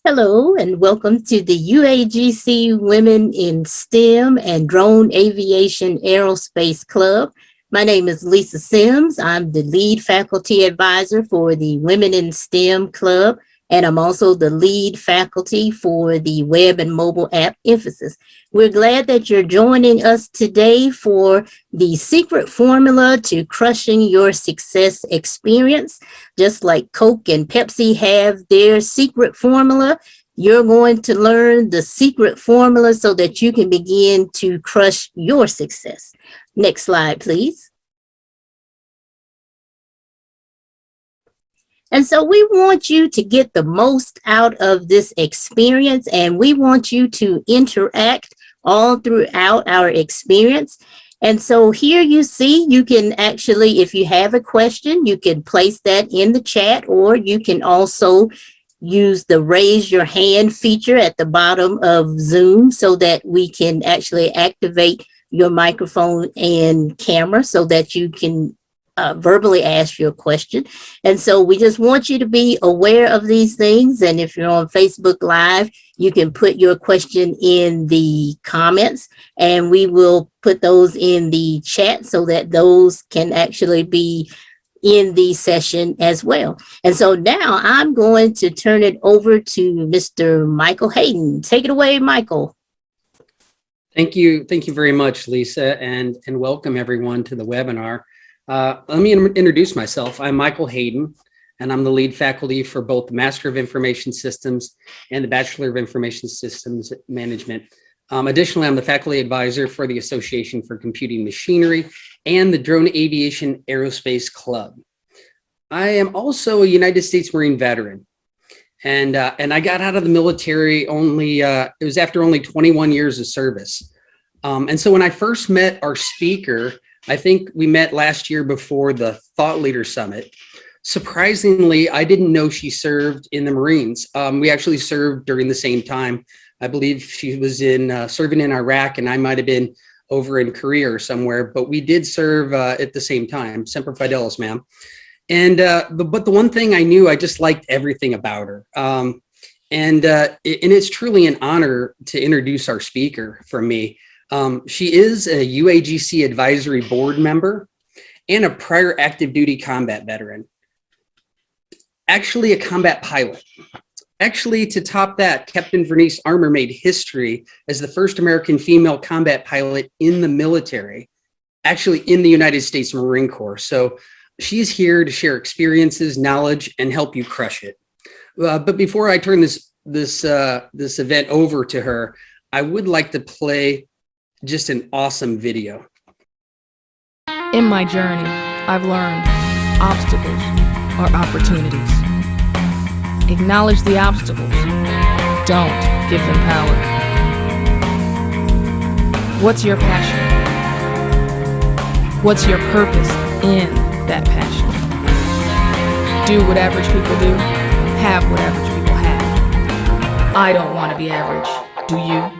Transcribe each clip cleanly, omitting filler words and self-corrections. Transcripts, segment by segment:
Hello and welcome to the UAGC Women in STEM and Drone Aviation Aerospace Club. My name is Lisa Sims. I'm the lead faculty advisor for the Women in STEM Club, and I'm also the lead faculty for the web and mobile app emphasis. We're glad that you're joining us today for the secret formula to crushing your success experience. Just like Coke and Pepsi have their secret formula, you're going to learn the secret formula so that you can begin to crush your success. Next slide, please. And so we want you to get the most out of this experience, and we want you to interact all throughout our experience. And so here you see, you can actually, if you have a question, you can place that in the chat, or you can also use the raise your hand feature at the bottom of Zoom so that we can actually activate your microphone and camera so that you can verbally ask your question. And so we just want you to be aware of these things. And if you're on Facebook Live, you can put your question in the comments and we will put those in the chat so that those can actually be in the session as well. And so now I'm going to turn it over to Mr. Michael Hayden. Take it away, Michael. Thank you. Thank you very much, Lisa, and welcome everyone to the webinar. Let me introduce myself. I'm Michael Hayden, and I'm the lead faculty for both the Master of Information Systems and the Bachelor of Information Systems Management. Additionally, I'm the faculty advisor for the Association for Computing Machinery and the Drone Aviation Aerospace Club. I am also a United States Marine veteran, and I got out of the military only, it was after only 21 years of service. And so when I first met our speaker, I think we met last year before the Thought Leader Summit. Surprisingly, I didn't know she served in the Marines. We actually served during the same time. I believe she was in serving in Iraq, and I might have been over in Korea or somewhere, but we did serve at the same time. Semper Fidelis, ma'am. And but the one thing I knew, I just liked everything about her. And it's truly an honor to introduce our speaker from me. She is a UAGC advisory board member and a prior active duty combat veteran. Actually a combat pilot. Actually, to top that, Captain Vernice Armour made history as the first American female combat pilot in the military, actually in the United States Marine Corps. So she's here to share experiences, knowledge, and help you crush it. But before I turn this event over to her, I would like to play just an awesome video. In my journey, I've learned obstacles are opportunities. Acknowledge the obstacles. Don't give them power. What's your passion? What's your purpose in that passion? Do what average people do. Have what average people have. I don't want to be average. Do you?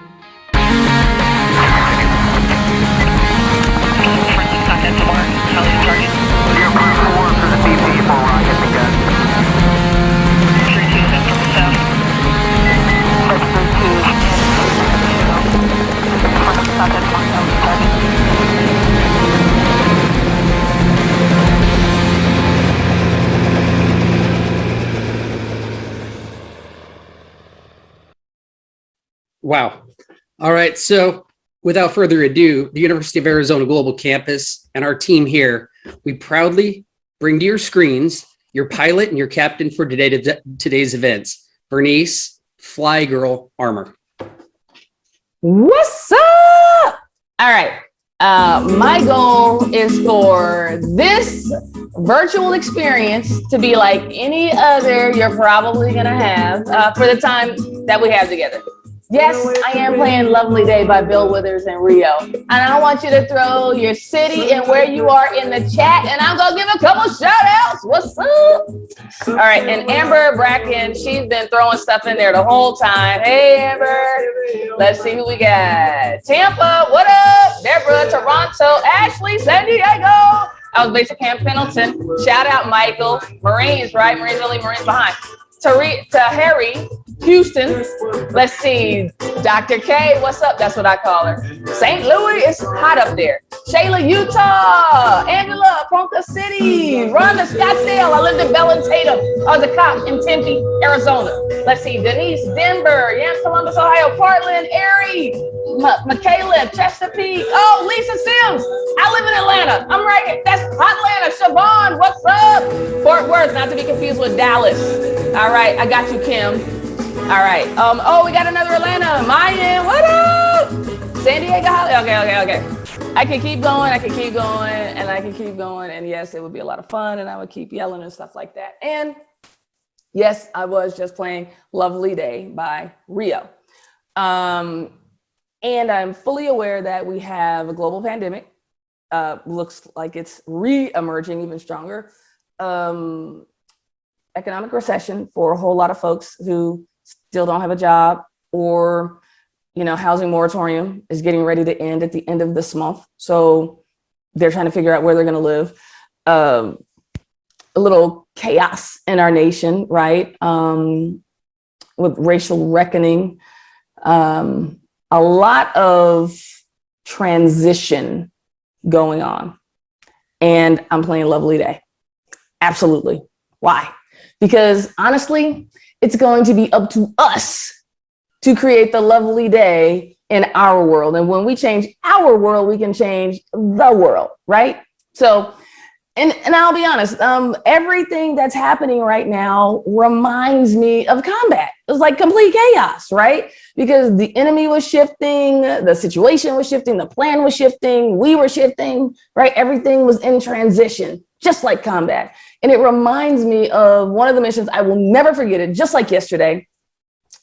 Wow. All right. So without further ado, the University of Arizona Global Campus and our team here, we proudly bring to your screens your pilot and your captain for today's events, Vernice, FlyGirl, Armour. What's up? All right. My goal is for this virtual experience to be like any other you're probably going to have for the time that we have together. Yes, I am playing Lovely Day by Bill Withers and Rio. And I want you to throw your city and where you are in the chat. And I'm going to give a couple shout outs. What's up? All right. And Amber Bracken, she's been throwing stuff in there the whole time. Hey, Amber. Let's see who we got. Tampa, what up? Deborah, Toronto, Ashley, San Diego. I was based at Camp Pendleton. Shout out Michael. Marines, right? Marines only, Marines behind. To Harry, Houston. Let's see. Dr. K, what's up? That's what I call her. St. Louis, it's hot up there. Shayla, Utah. Angela, Ponca City. Rhonda, Scottsdale. I lived in Bell and Tatum. I was a cop in Tempe, Arizona. Let's see. Denise, Denver. Yams, Columbus, Ohio. Portland, Erie. Michaela, Chesapeake. Oh, Lisa Sims. I live in Atlanta. I'm right here. That's Atlanta. Siobhan, what's up? Fort Worth, not to be confused with Dallas. All right, I got you, Kim. All right. Oh, we got another Atlanta. Mayan, what up? San Diego. Okay. I can keep going. And I can keep going. And yes, it would be a lot of fun. And I would keep yelling and stuff like that. And yes, I was just playing Lovely Day by Rio. And I'm fully aware that we have a global pandemic. Looks like it's re-emerging even stronger. Economic recession for a whole lot of folks who still don't have a job, or, housing moratorium is getting ready to end at the end of this month. So they're trying to figure out where they're going to live. A little chaos in our nation, right? With racial reckoning, a lot of transition going on. And I'm playing Lovely Day. Absolutely. Why? Because honestly, it's going to be up to us to create the lovely day in our world. And when we change our world, we can change the world, right? So, and I'll be honest, everything that's happening right now reminds me of combat. It was like complete chaos, right? Because the enemy was shifting, the situation was shifting, the plan was shifting, we were shifting, right? Everything was in transition, just like combat. And it reminds me of one of the missions, I will never forget it, just like yesterday.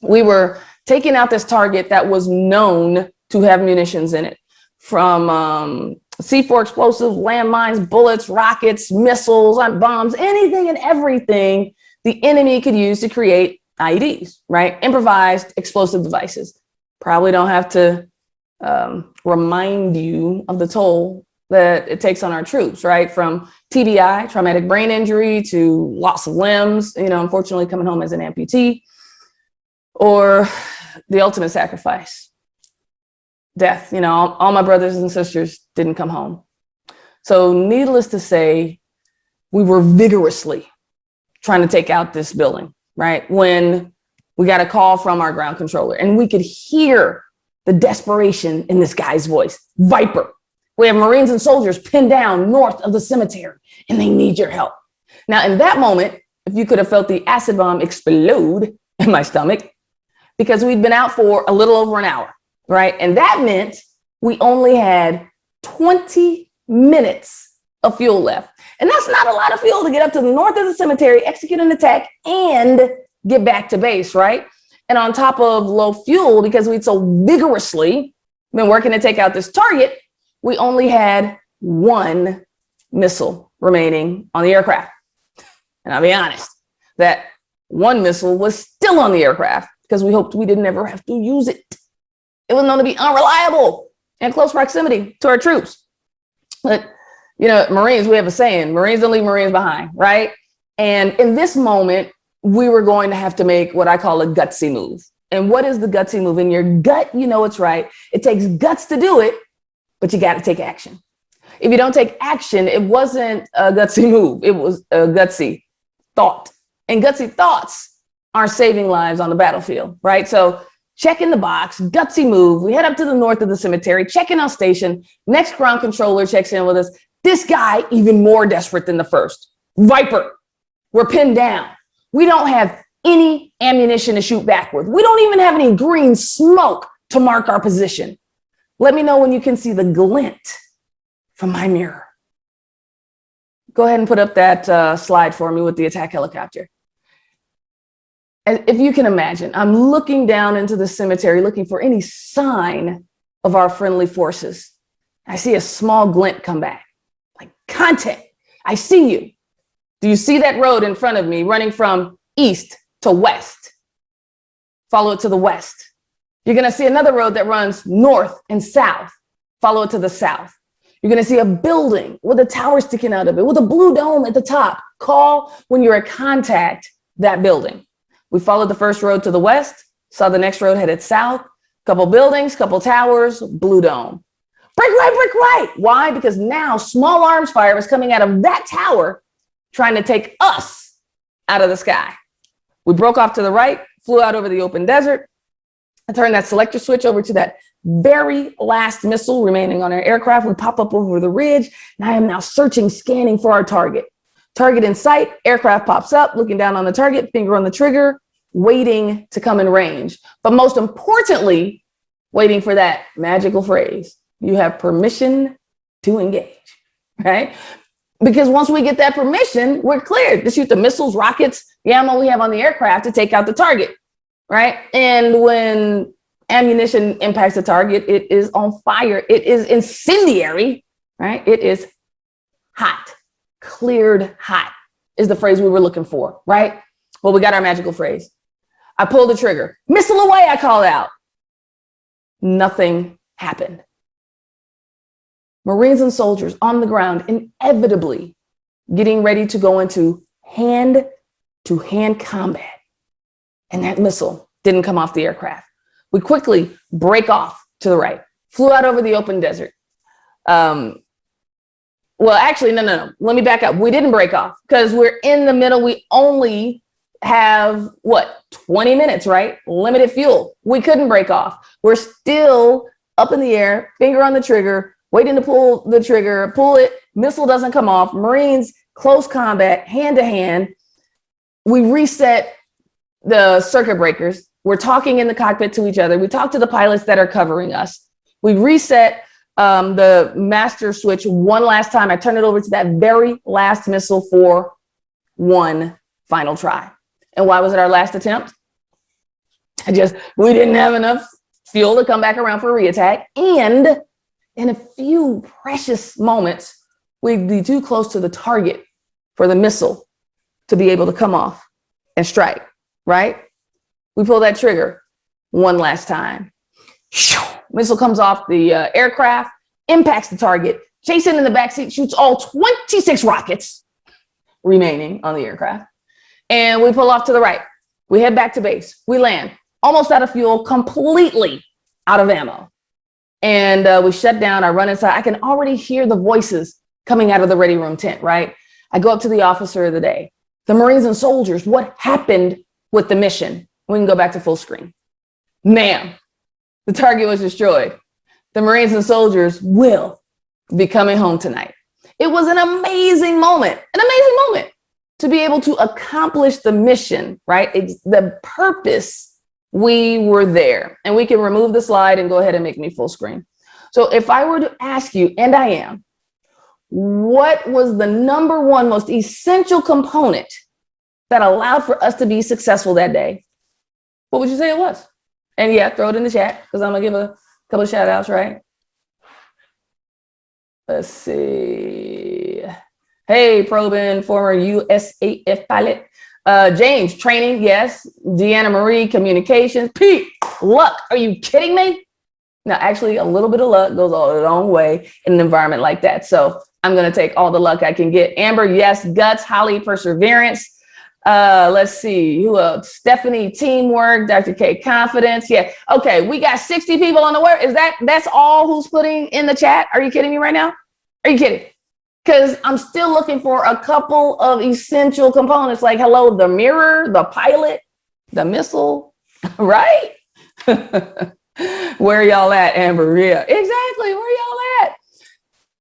We were taking out this target that was known to have munitions in it, from C4 explosives, landmines, bullets, rockets, missiles, bombs, anything and everything the enemy could use to create IEDs, right? Improvised explosive devices. Probably don't have to remind you of the toll that it takes on our troops, right? From TBI, traumatic brain injury, to loss of limbs, unfortunately coming home as an amputee, or the ultimate sacrifice, death. All my brothers and sisters didn't come home. So needless to say, we were vigorously trying to take out this building, right? When we got a call from our ground controller, and we could hear the desperation in this guy's voice. Viper, we have Marines and soldiers pinned down north of the cemetery, and they need your help. Now, in that moment, if you could have felt the acid bomb explode in my stomach, because we'd been out for a little over an hour, right? And that meant we only had 20 minutes of fuel left. And that's not a lot of fuel to get up to the north of the cemetery, execute an attack, and get back to base, right? And on top of low fuel, because we'd so vigorously been working to take out this target, we only had one missile remaining on the aircraft. And I'll be honest, that one missile was still on the aircraft because we hoped we didn't ever have to use it. It was known to be unreliable and close proximity to our troops. But, Marines, we have a saying, Marines don't leave Marines behind, right? And in this moment, we were going to have to make what I call a gutsy move. And what is the gutsy move? In your gut, it's right. It takes guts to do it, but you got to take action. If you don't take action, it wasn't a gutsy move. It was a gutsy thought. And gutsy thoughts are saving lives on the battlefield, right? So check in the box, gutsy move. We head up to the north of the cemetery, check in on station. Next ground controller checks in with us. This guy, even more desperate than the first. Viper, we're pinned down. We don't have any ammunition to shoot back with. We don't even have any green smoke to mark our position. Let me know when you can see the glint from my mirror. Go ahead and put up that slide for me with the attack helicopter. If you can imagine, I'm looking down into the cemetery, looking for any sign of our friendly forces. I see a small glint come back, like contact. I see you. Do you see that road in front of me running from east to west? Follow it to the west. You're going to see another road that runs north and south. Follow it to the south. You're going to see a building with a tower sticking out of it, with a blue dome at the top. Call when you're at contact that building. We followed the first road to the west, saw the next road headed south, couple buildings, couple towers, blue dome. Break right, break right. Why? Because now small arms fire was coming out of that tower, trying to take us out of the sky. We broke off to the right, flew out over the open desert, and turned that selector switch over to that very last missile remaining on our aircraft. We pop up over the ridge, and I am now searching, scanning for our target. Target in sight, aircraft pops up, looking down on the target, finger on the trigger, waiting to come in range. But most importantly, waiting for that magical phrase, you have permission to engage, right? Because once we get that permission, we're cleared to shoot the missiles, rockets, the ammo we have on the aircraft to take out the target, right? And when ammunition impacts the target, it is on fire. It is incendiary, right? It is hot, cleared hot is the phrase we were looking for, right? Well, we got our magical phrase. I pulled the trigger. Missile away, I called out. Nothing happened. Marines and soldiers on the ground, inevitably getting ready to go into hand-to-hand combat. And that missile didn't come off the aircraft. We quickly break off to the right, flew out over the open desert. Well, actually, no. Let me back up. We didn't break off because we're in the middle. We only have 20 minutes, right? Limited fuel. We couldn't break off. We're still up in the air, finger on the trigger, waiting to pull the trigger, pull it, missile doesn't come off. Marines, close combat, hand to hand. We reset the circuit breakers. We're talking in the cockpit to each other. We talk to the pilots that are covering us. We reset the master switch one last time. I turn it over to that very last missile for one final try. And why was it our last attempt? We didn't have enough fuel to come back around for a reattack. And in a few precious moments, we'd be too close to the target for the missile to be able to come off and strike, right? We pull that trigger one last time. Missile comes off the aircraft, impacts the target. Jason in the backseat shoots all 26 rockets remaining on the aircraft. And we pull off to the right. We head back to base. We land almost out of fuel, completely out of ammo. And we shut down. I run inside. I can already hear the voices coming out of the ready room tent, right? I go up to the officer of the day. The Marines and soldiers, what happened with the mission? We can go back to full screen. Ma'am, the target was destroyed. The Marines and soldiers will be coming home tonight. It was an amazing moment to be able to accomplish the mission, right? It's the purpose. We were there, and we can remove the slide and go ahead and make me full screen. So if I were to ask you, and I am, what was the number one most essential component that allowed for us to be successful that day? What would you say it was? And yeah, throw it in the chat because I'm gonna give a couple of shout outs, right? Let's see. Hey, Probin, former USAF pilot. James, training, yes. Deanna Marie, communications. Pete, luck. Are you kidding me? Now, actually, a little bit of luck goes a long way in an environment like that. So I'm going to take all the luck I can get. Amber, yes. Guts, Holly, perseverance. Let's see. Who else? Stephanie, teamwork. Dr. K, confidence. Yeah. Okay, we got 60 people on the web. That's all who's putting in the chat? Are you kidding me right now? Are you kidding? Because I'm still looking for a couple of essential components like, hello, the mirror, the pilot, the missile, right? Where y'all at, Amber? Yeah, exactly. Where y'all at?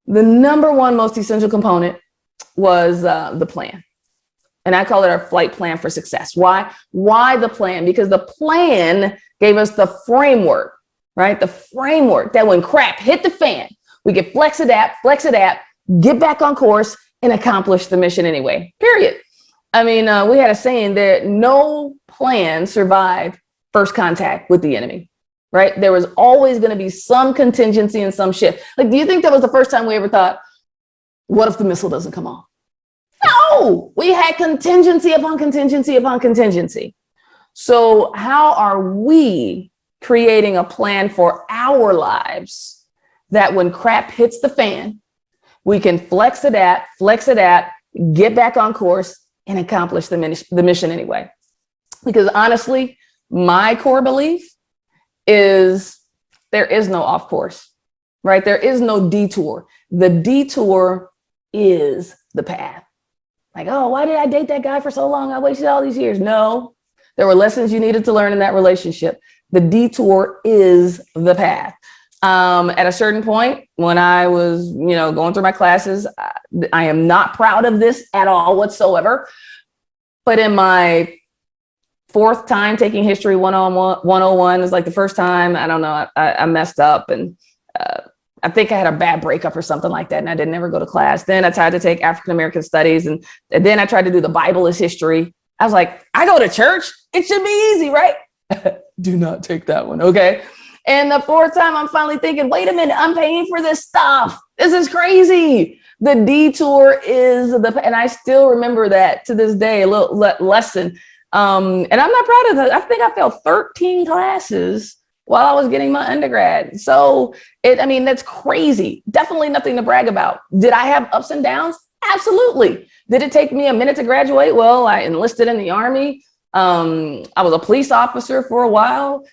The number one most essential component was the plan. And I call it our flight plan for success. Why? Why the plan? Because the plan gave us the framework, right? The framework that when crap hit the fan, we could flex adapt, get back on course and accomplish the mission anyway, period. I mean, we had a saying that no plan survived first contact with the enemy, right? There was always going to be some contingency and some shift. Like, do you think that was the first time we ever thought, what if the missile doesn't come off? No, we had contingency upon contingency upon contingency. So how are we creating a plan for our lives that when crap hits the fan, we can flex adapt, get back on course and accomplish the mission anyway. Because honestly, my core belief is there is no off course, right? There is no detour. The detour is the path. Like, oh, why did I date that guy for so long? I wasted all these years. No, there were lessons you needed to learn in that relationship. The detour is the path. At a certain point, when I was, going through my classes, I am not proud of this at all whatsoever. But in my fourth time taking history 101 is like the first time, I don't know, I messed up, and I think I had a bad breakup or something like that, and I didn't ever go to class. Then I tried to take African-American studies, and then I tried to do the Bible as history. I was like, I go to church. It should be easy, right? Do not take that one, okay? And the fourth time, I'm finally thinking, wait a minute, I'm paying for this stuff. This is crazy. The detour is and I still remember that to this day, a little lesson. And I'm not proud of that. I think I failed 13 classes while I was getting my undergrad. So that's crazy. Definitely nothing to brag about. Did I have ups and downs? Absolutely. Did it take me a minute to graduate? Well, I enlisted in the Army. I was a police officer for a while.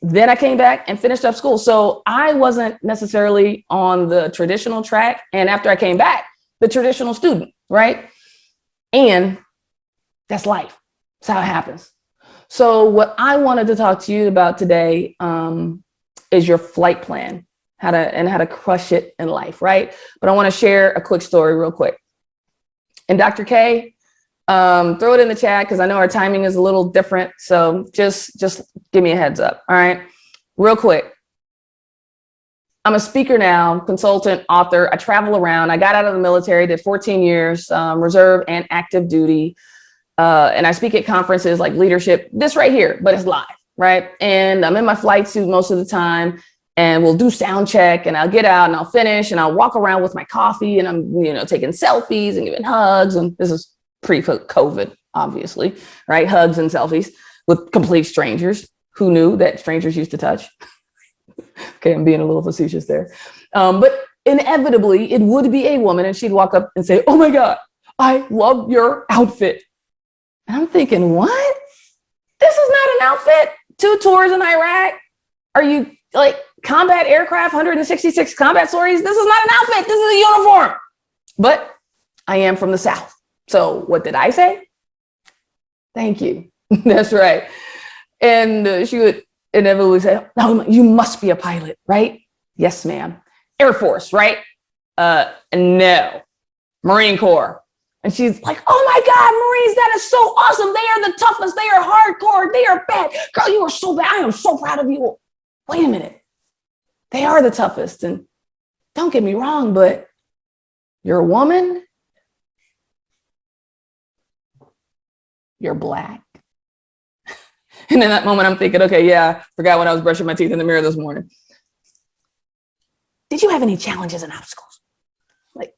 Then I came back and finished up school. So I wasn't necessarily on the traditional track. And after I came back, the traditional student, right? And that's life. That's how it happens. So what I wanted to talk to you about today is your flight plan, how to crush it in life, right? But I want to share a quick story real quick. And Dr. K, throw it in the chat because I know our timing is a little different. So just give me a heads up. All right, real quick. I'm a speaker now, consultant, author. I travel around. I got out of the military, did 14 years, reserve and active duty. And I speak at conferences like leadership, this right here, but it's live, right? And I'm in my flight suit most of the time, and we'll do sound check, and I'll get out and I'll finish, and I'll walk around with my coffee, and I'm, taking selfies and giving hugs. And this is pre-COVID, obviously, right? Hugs and selfies with complete strangers. Who knew that strangers used to touch? Okay, I'm being a little facetious there. But inevitably, it would be a woman, and she'd walk up and say, oh my God, I love your outfit. And I'm thinking, what? This is not an outfit. 2 tours in Iraq. Are you like combat aircraft, 166 combat stories? This is not an outfit. This is a uniform. But I am from the South. So what did I say? Thank you. That's right. And she would inevitably say, no, you must be a pilot, right? Yes, ma'am. Air Force, right? No. Marine Corps. And she's like, oh my God, Marines, that is so awesome. They are the toughest. They are hardcore. They are bad. Girl, you are so bad. I am so proud of you. Wait a minute. They are the toughest. And don't get me wrong, but you're a woman. You're Black. And in that moment, I'm thinking, okay, yeah, forgot when I was brushing my teeth in the mirror this morning. Did you have any challenges and obstacles? Like,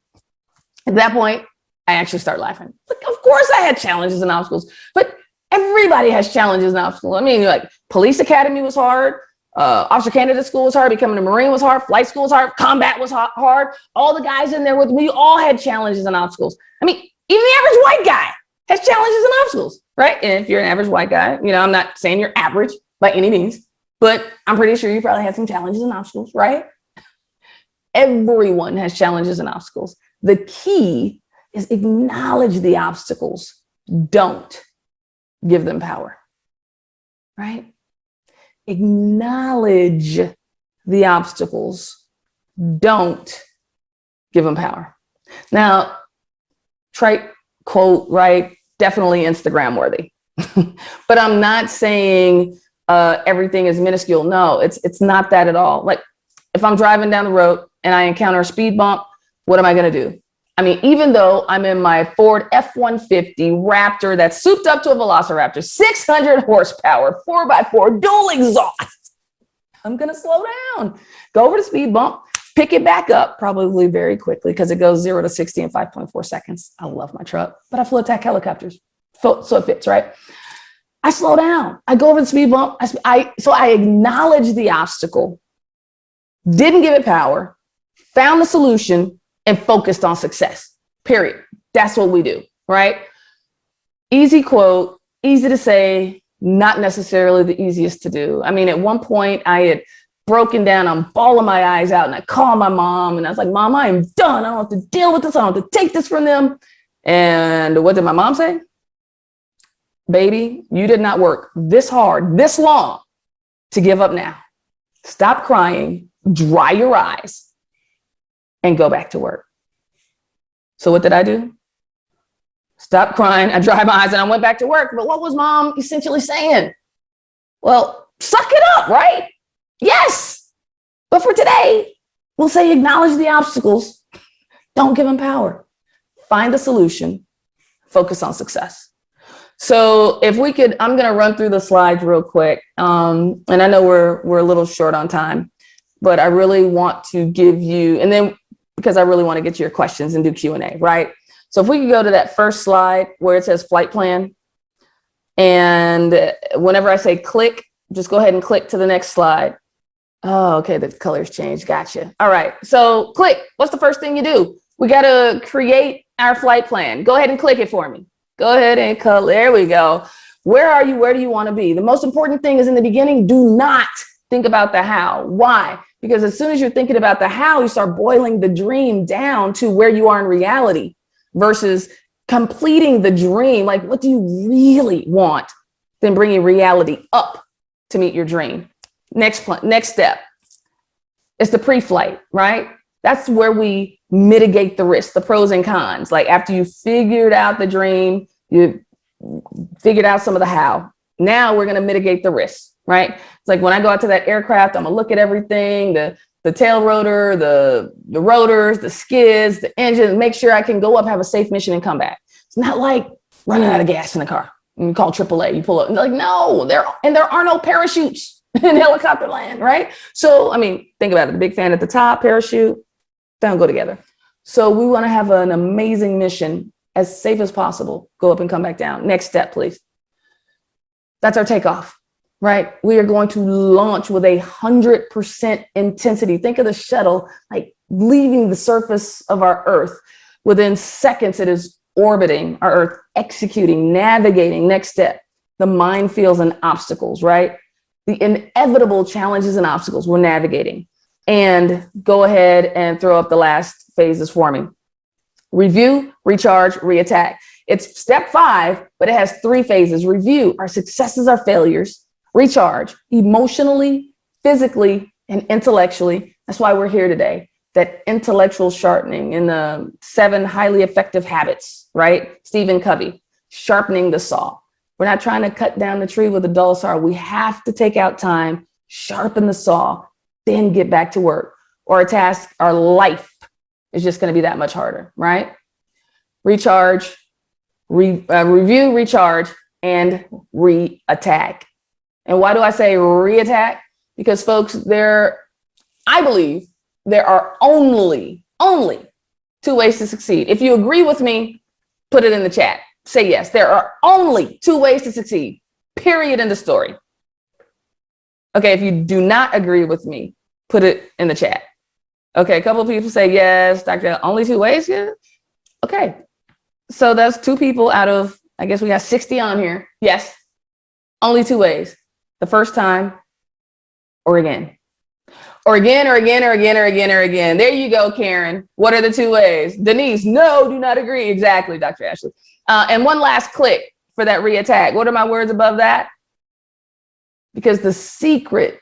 at that point, I actually start laughing. Like, of course I had challenges and obstacles, but everybody has challenges and obstacles. I mean, like, police academy was hard. Officer candidate school was hard. Becoming a Marine was hard. Flight school was hard. Combat was hard. All the guys in there with me all had challenges and obstacles. I mean, even the average white guy has challenges and obstacles, right? And if you're an average white guy, I'm not saying you're average by any means, but I'm pretty sure you probably had some challenges and obstacles, right? Everyone has challenges and obstacles. The key is acknowledge the obstacles. Don't give them power, right? Acknowledge the obstacles. Don't give them power. Now, trite quote, right? Definitely Instagram worthy. But I'm not saying everything is minuscule. No, it's not that at all. Like, if I'm driving down the road and I encounter a speed bump, what am I going to do? I mean, even though I'm in my Ford F-150 Raptor that's souped up to a Velociraptor, 600 horsepower, 4x4, dual exhaust, I'm going to slow down, go over the speed bump, pick it back up, probably very quickly because it goes 0 to 60 in 5.4 seconds. I love my truck, but I flew attack helicopters, so it fits, right? I slow down. I go over the speed bump. So I acknowledge the obstacle, didn't give it power, found the solution, and focused on success, period. That's what we do, right? Easy quote, easy to say, not necessarily the easiest to do. I mean, at one point I had broken down, I'm bawling my eyes out, and I called my mom and I was like, Mom, I am done. I don't have to deal with this. I don't have to take this from them. And what did my mom say? Baby, you did not work this hard, this long to give up now. Stop crying, dry your eyes, and go back to work. So what did I do? Stop crying, I dried my eyes, and I went back to work. But what was Mom essentially saying? Well, suck it up, right? Yes. But for today, we'll say acknowledge the obstacles. Don't give them power. Find the solution. Focus on success. So if we could, I'm going to run through the slides real quick. And I know we're a little short on time, but I really want to give you, and then because I really want to get to your questions and do Q&A, right? So if we could go to that first slide where it says flight plan. And whenever I say click, just go ahead and click to the next slide. Oh, okay, the colors changed. Gotcha. All right, so click. What's the first thing you do? We got to create our flight plan. Go ahead and click it for me. Go ahead and color. There we go. Where are you? Where do you want to be? The most important thing is in the beginning, do not think about the how. Why? Because as soon as you're thinking about the how, you start boiling the dream down to where you are in reality versus completing the dream. Like, what do you really want? Then bringing reality up to meet your dream. Next step is the pre-flight, right? That's where we mitigate the risk, the pros and cons. Like after you figured out the dream, you figured out some of the how. Now we're going to mitigate the risk, right? It's like when I go out to that aircraft, I'm going to look at everything, the tail rotor, the rotors, the skids, the engine, make sure I can go up, have a safe mission and come back. It's not like running out of gas in the car. You call AAA, you pull up. Like, no, there are no parachutes in helicopter land, right? So, I mean, think about it. The big fan at the top, parachute, don't go together. So we want to have an amazing mission as safe as possible. Go up and come back down. Next step, please. That's our takeoff, right? We are going to launch with 100% intensity. Think of the shuttle like leaving the surface of our Earth. Within seconds, it is orbiting our Earth, executing, navigating. Next step, the minefields and obstacles, right? The inevitable challenges and obstacles we're navigating. And go ahead and throw up the last phases for me. Review, recharge, reattack. It's step 5, but it has 3 phases. Review, our successes, our failures. Recharge, emotionally, physically, and intellectually. That's why we're here today. That intellectual sharpening in the 7 highly effective habits, right? Stephen Covey, sharpening the saw. We're not trying to cut down the tree with a dull saw. We have to take out time, sharpen the saw, then get back to work. Or our life is just going to be that much harder, right? Recharge, review, recharge, and reattack. And why do I say reattack? Because folks, I believe there are only 2 ways to succeed. If you agree with me, put it in the chat. Say yes. There are only 2 ways to succeed, period, in the story. Okay, if you do not agree with me, put it in the chat. Okay, a couple of people say yes, Dr. Only 2 ways? Yeah. Okay, so that's 2 people out of, I guess we got 60 on here. Yes, only 2 ways. The first time or again. Or again, or again, or again, or again, or again. There you go, Karen. What are the 2 ways? Denise, no, do not agree. Exactly, Dr. Ashley. And one last click for that reattack. What are my words above that? Because the secret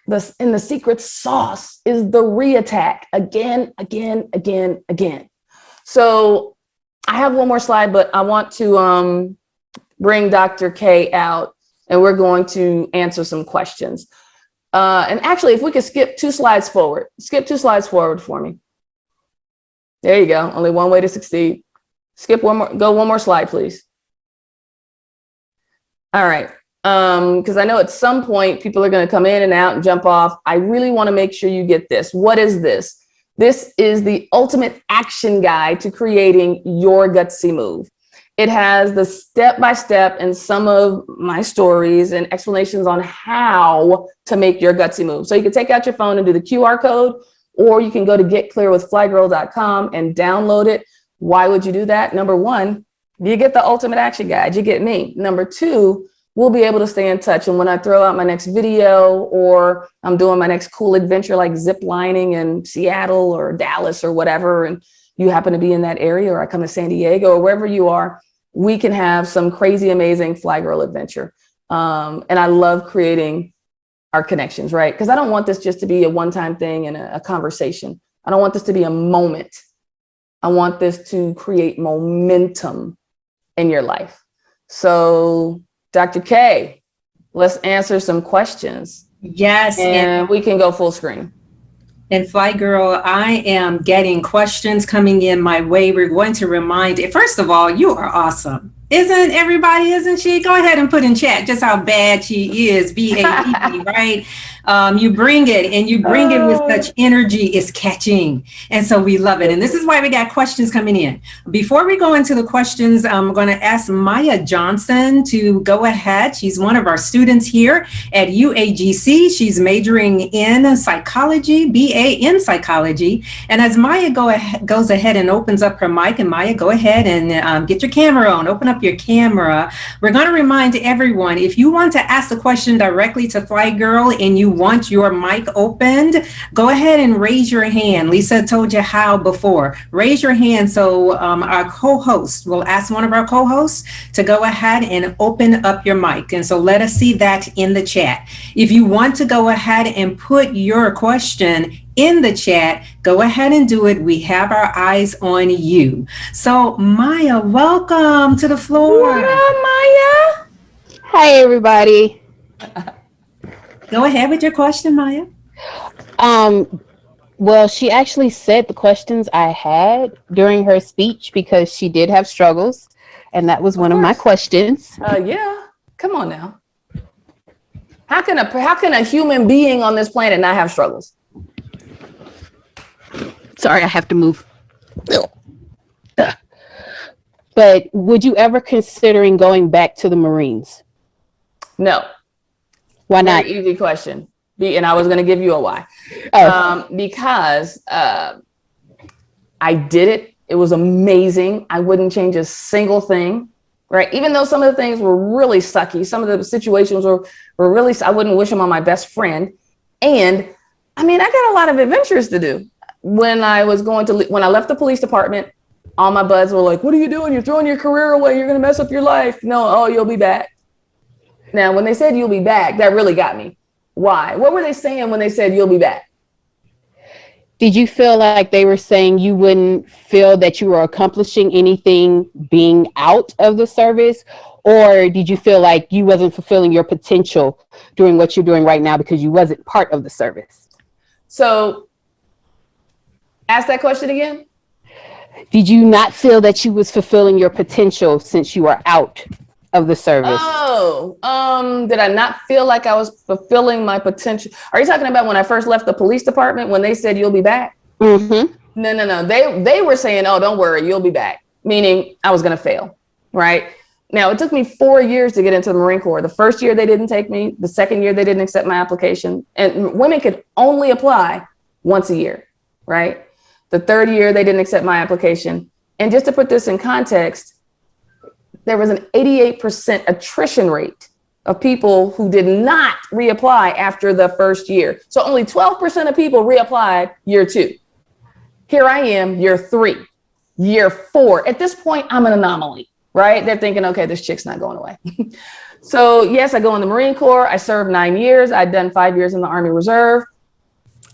sauce is the reattack again, again, again, again. So I have one more slide, but I want to bring Dr. K out and we're going to answer some questions. And actually, if we could skip 2 slides forward, for me. There you go. Only one way to succeed. Skip one more, go one more slide, please. All right. Because I know at some point people are going to come in and out and jump off. I really want to make sure you get this. What is this? This is the ultimate action guide to creating your gutsy move. It has the step-by-step and some of my stories and explanations on how to make your gutsy move. So you can take out your phone and do the QR code, or you can go to getclearwithflygirl.com and download it. Why would you do that? Number 1, you get the ultimate action guide. You get me. Number 2, we'll be able to stay in touch. And when I throw out my next video, or I'm doing my next cool adventure, like zip lining in Seattle or Dallas or whatever, and you happen to be in that area, or I come to San Diego or wherever you are, we can have some crazy, amazing FlyGirl adventure. And I love creating our connections, right? Because I don't want this just to be a one-time thing and a conversation. I don't want this to be a moment. I want this to create momentum in your life. So, Dr. K, let's answer some questions. Yes. And we can go full screen. And FlyGirl, I am getting questions coming in my way. We're going to remind, first of all, you are awesome. Isn't everybody, isn't she? Go ahead and put in chat just how bad she is, B-A-D, right? You bring it, and you bring it with such energy. It's catching. And so we love it. And this is why we got questions coming in. Before we go into the questions, I'm going to ask Maya Johnson to go ahead. She's one of our students here at UAGC. She's majoring in psychology, BA in psychology. And as Maya goes ahead and opens up her mic, and Maya, go ahead and get your camera on, open up your camera. We're going to remind everyone, if you want to ask the question directly to FlyGirl and you want your mic opened, go ahead and raise your hand. Lisa told you how before. Raise your hand so our co-host will ask one of our co-hosts to go ahead and open up your mic. And so let us see that in the chat. If you want to go ahead and put your question in the chat, go ahead and do it. We have our eyes on you. So Maya, welcome to the floor. What up, Maya? Hi, everybody. Go ahead with your question, Maya. Well, she actually said the questions I had during her speech because she did have struggles, and that was one of my questions. Yeah, come on now. How can a human being on this planet not have struggles? Sorry, I have to move. But would you ever considering going back to the Marines? No. Why not? Very easy question. And I was going to give you a why. Because I did it. It was amazing. I wouldn't change a single thing, right? Even though some of the things were really sucky, some of the situations were really, I wouldn't wish them on my best friend. And I mean, I got a lot of adventures to do. When I left the police department, all my buds were like, what are you doing? You're throwing your career away. You're going to mess up your life. No, you'll be back. Now, when they said you'll be back, that really got me. Why? What were they saying when they said you'll be back? Did you feel like they were saying you wouldn't feel that you were accomplishing anything being out of the service? Or did you feel like you wasn't fulfilling your potential doing what you're doing right now because you wasn't part of the service? So ask that question again. Did you not feel that you was fulfilling your potential since you were out of the service? Did I not feel like I was fulfilling my potential? Are you talking about when I first left the police department when they said you'll be back? Mm-hmm. No. They were saying, oh, don't worry, you'll be back. Meaning I was going to fail, right? Now, it took me 4 years to get into the Marine Corps. The first year they didn't take me. The second year they didn't accept my application. And women could only apply once a year, right? The third year, they didn't accept my application. And just to put this in context, there was an 88% attrition rate of people who did not reapply after the first year. So only 12% of people reapplied year 2. Here I am, year 3, year 4. At this point, I'm an anomaly, right? They're thinking, okay, this chick's not going away. So yes, I go in the Marine Corps. I served 9 years. I'd done 5 years in the Army Reserve.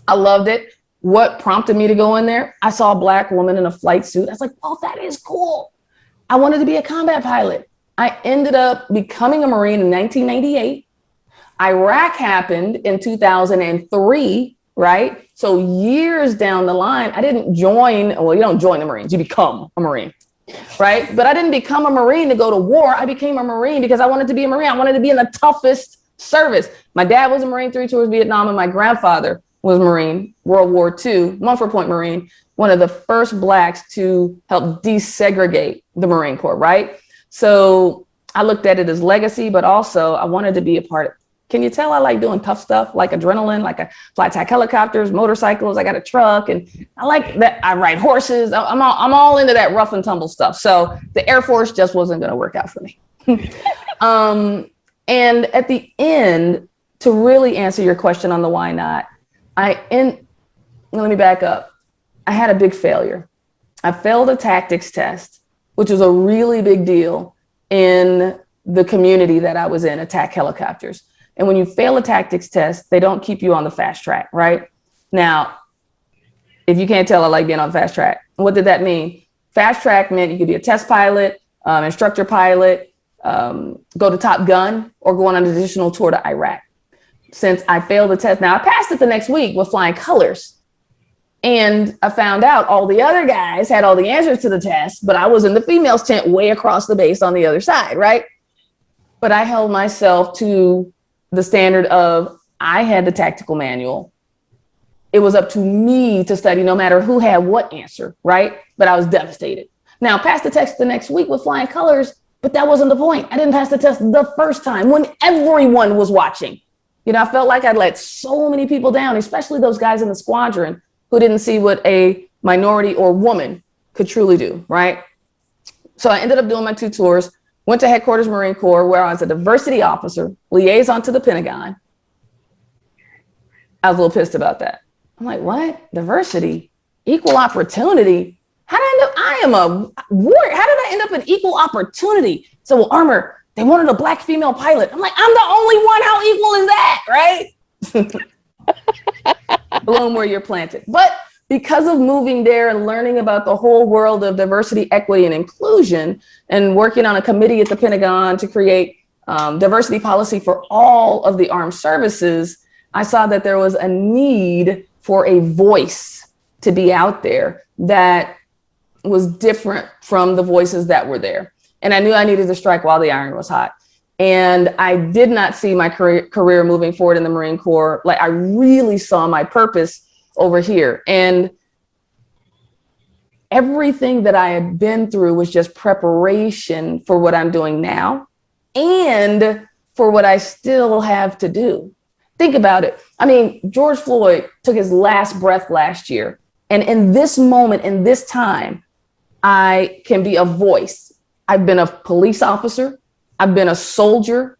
I loved it. What prompted me to go in there? I saw a Black woman in a flight suit. I was like, oh, that is cool. I wanted to be a combat pilot. I ended up becoming a Marine in 1998. Iraq happened in 2003, right? So years down the line, I didn't join. Well, you don't join the Marines, you become a Marine, right? But I didn't become a Marine to go to war. I became a Marine because I wanted to be a Marine. I wanted to be in the toughest service. My dad was a Marine, 3 tours Vietnam, and my grandfather was Marine, World War II, Mumford Point Marine, one of the first Blacks to help desegregate the Marine Corps, right? So I looked at it as legacy, but also I wanted to be a part of it. Can you tell I like doing tough stuff, like adrenaline, like I fly attack helicopters, motorcycles, I got a truck, and I like that. I ride horses. I'm all into that rough and tumble stuff. So the Air Force just wasn't going to work out for me. And at the end, to really answer your question on the why not, let me back up. I had a big failure. I failed a tactics test, which was a really big deal in the community that I was in, attack helicopters. And when you fail a tactics test, they don't keep you on the fast track, right? Now, if you can't tell, I like being on fast track. What did that mean? Fast track meant you could be a test pilot, instructor pilot, go to Top Gun, or go on an additional tour to Iraq. Since I failed the test, now I passed it the next week with flying colors. And I found out all the other guys had all the answers to the test, but I was in the females tent way across the base on the other side, right? But I held myself to the standard of I had the tactical manual. It was up to me to study no matter who had what answer, right? But I was devastated. Now, passed the test the next week with flying colors, but that wasn't the point. I didn't pass the test the first time when everyone was watching. I felt like I'd let so many people down, especially those guys in the squadron who didn't see what a minority or woman could truly do, right? So I ended up doing my 2 tours, went to headquarters Marine Corps, where I was a diversity officer, liaison to the Pentagon. I was a little pissed about that. I'm like, what? Diversity? Equal opportunity? How did I end up? I am a warrior. How did I end up in equal opportunity? So, well, Armour, they wanted a Black female pilot. I'm like, I'm the only one. How equal is that, right? Blown where you're planted. But because of moving there and learning about the whole world of diversity, equity, and inclusion, and working on a committee at the Pentagon to create diversity policy for all of the armed services, I saw that there was a need for a voice to be out there that was different from the voices that were there. And I knew I needed to strike while the iron was hot. And I did not see my career moving forward in the Marine Corps. Like, I really saw my purpose over here. And everything that I had been through was just preparation for what I'm doing now and for what I still have to do. Think about it. I mean, George Floyd took his last breath last year. And in this moment, in this time, I can be a voice. I've been a police officer. I've been a soldier.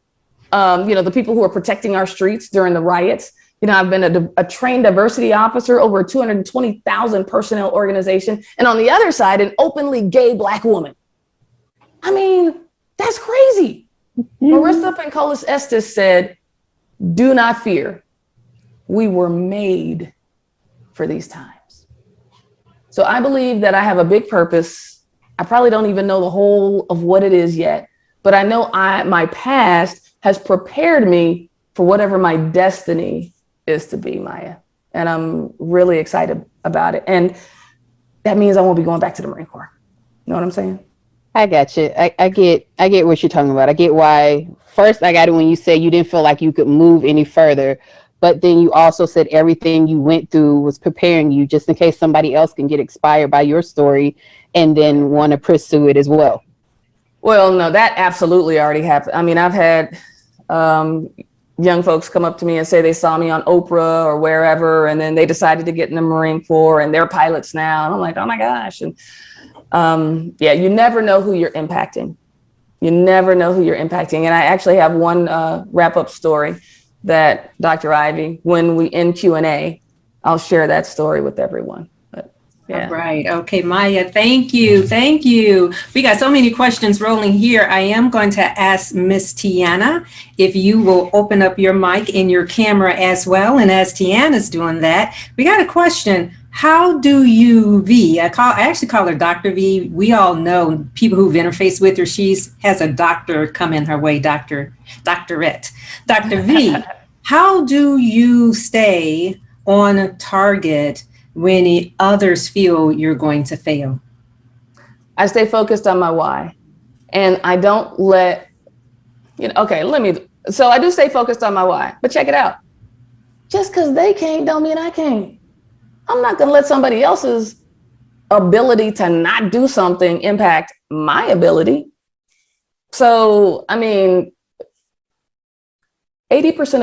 The people who are protecting our streets during the riots. I've been a trained diversity officer over a 220,000 personnel organization. And on the other side, an openly gay Black woman. I mean, that's crazy. Marissa Pencolis Estes said, "Do not fear. We were made for these times." So I believe that I have a big purpose. I probably don't even know the whole of what it is yet, but I know my past has prepared me for whatever my destiny is to be, Maya. And I'm really excited about it. And that means I won't be going back to the Marine Corps. You know what I'm saying? I got you. I get what you're talking about. I get why. First, I got it when you said you didn't feel like you could move any further, but then you also said everything you went through was preparing you just in case somebody else can get inspired by your story and then want to pursue it as well. Well, no, that absolutely already happened. I mean, I've had young folks come up to me and say they saw me on Oprah or wherever, and then they decided to get in the Marine Corps and they're pilots now. And I'm like, oh my gosh. And you never know who you're impacting. You never know who you're impacting. And I actually have one wrap-up story that Dr. Ivy, when we end Q&A, I'll share that story with everyone. Yeah. All right. Okay, Maya, thank you. Thank you. We got so many questions rolling here. I am going to ask Miss Tiana if you will open up your mic and your camera as well. And as Tiana's doing that, we got a question. How do you, I actually call her Dr. V. We all know people who've interfaced with her. She has a doctor coming her way, doctorate. Dr. V, how do you stay on target when others feel you're going to fail? I stay focused on my why. And I don't let, so I do stay focused on my why, but check it out. Just because they can't don't mean I can't. I'm not going to let somebody else's ability to not do something impact my ability. So, 80%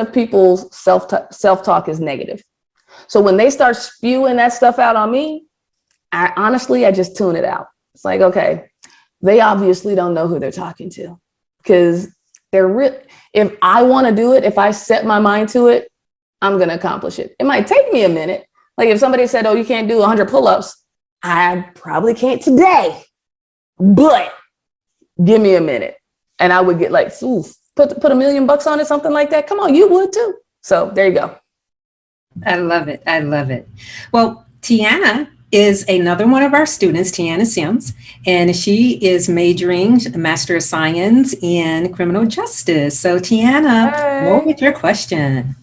of people's self-talk is negative. So when they start spewing that stuff out on me, I just tune it out. It's like, okay, they obviously don't know who they're talking to, because If I want to do it, if I set my mind to it, I'm going to accomplish it. It might take me a minute. Like if somebody said, oh, you can't do 100 pull-ups, I probably can't today, but give me a minute. And I would get like, ooh, put $1 million on it, something like that. Come on, you would too. So there you go. I love it. I love it. Well, Tiana is another one of our students, Tiana Sims, and she is majoring Master of Science in Criminal Justice. So Tiana, go with your question.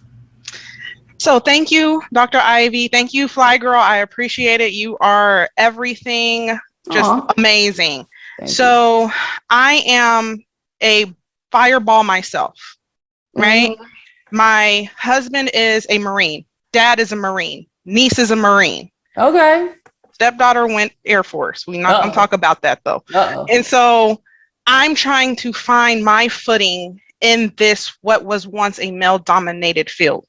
So thank you, Dr. Ivy. Thank you, FlyGirl. I appreciate it. You are everything, just amazing. So I am a fireball myself, right? My husband is a Marine. Dad is a Marine. Niece is a Marine. Okay. Stepdaughter went Air Force. We're not going to talk about that though. And so I'm trying to find my footing in this, what was once a male-dominated field.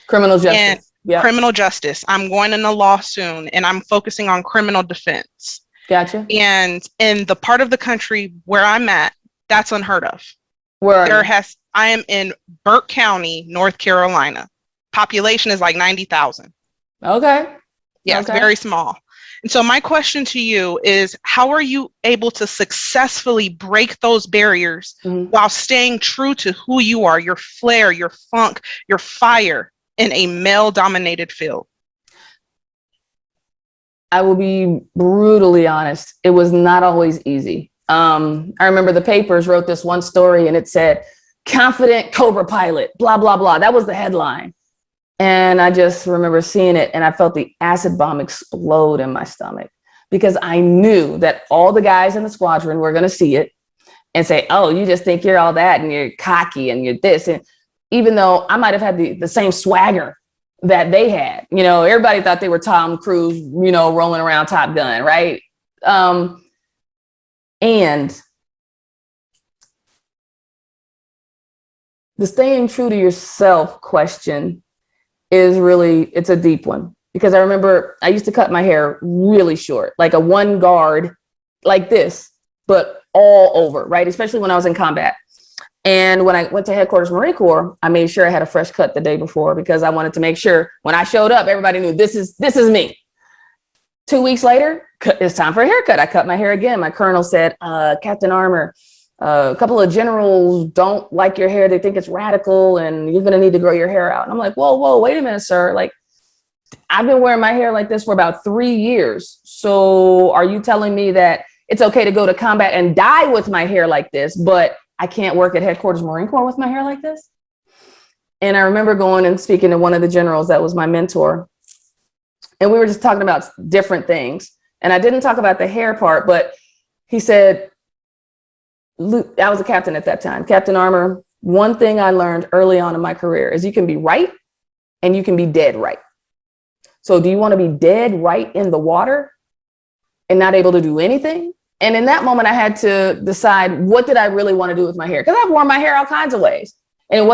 Criminal justice. Criminal justice. I'm going into law soon, and I'm focusing on criminal defense. Gotcha. And in the part of the country where I'm at, that's unheard of. I am in Burke County, North Carolina. Population is like 90,000. Okay. Yeah, it's very small. And so my question to you is, how are you able to successfully break those barriers while staying true to who you are, your flair, your funk, your fire in a male-dominated field? I will be brutally honest. It was not always easy. I remember the papers wrote this one story and it said, confident Cobra pilot, blah, blah, blah. That was the headline. And I just remember seeing it and I felt the acid bomb explode in my stomach because I knew that all the guys in the squadron were going to see it and say, oh, you just think you're all that and you're cocky and you're this. And even though I might have had the same swagger that they had, you know, everybody thought they were Tom Cruise, you know, rolling around Top Gun, right? And the staying true to yourself question is really, it's a deep one because I remember I used to cut my hair really short, like a one guard like this, but all over, right? Especially when I was in combat. And when I went to headquarters Marine Corps, I made sure I had a fresh cut the day before because I wanted to make sure when I showed up, everybody knew this is me. 2 weeks later, it's time for a haircut. I cut my hair again. My colonel said, Captain Armour, a couple of generals don't like your hair. They think it's radical and you're going to need to grow your hair out. And I'm like, whoa, wait a minute, sir. Like, I've been wearing my hair like this for about 3 years. So are you telling me that it's okay to go to combat and die with my hair like this, but I can't work at headquarters Marine Corps with my hair like this? And I remember going and speaking to one of the generals that was my mentor. And we were just talking about different things. And I didn't talk about the hair part, but he said, Luke, I was a captain at that time. Captain Armour, one thing I learned early on in my career is you can be right and you can be dead right. So do you want to be dead right in the water and not able to do anything? And in that moment, I had to decide, what did I really want to do with my hair? Because I've worn my hair all kinds of ways. And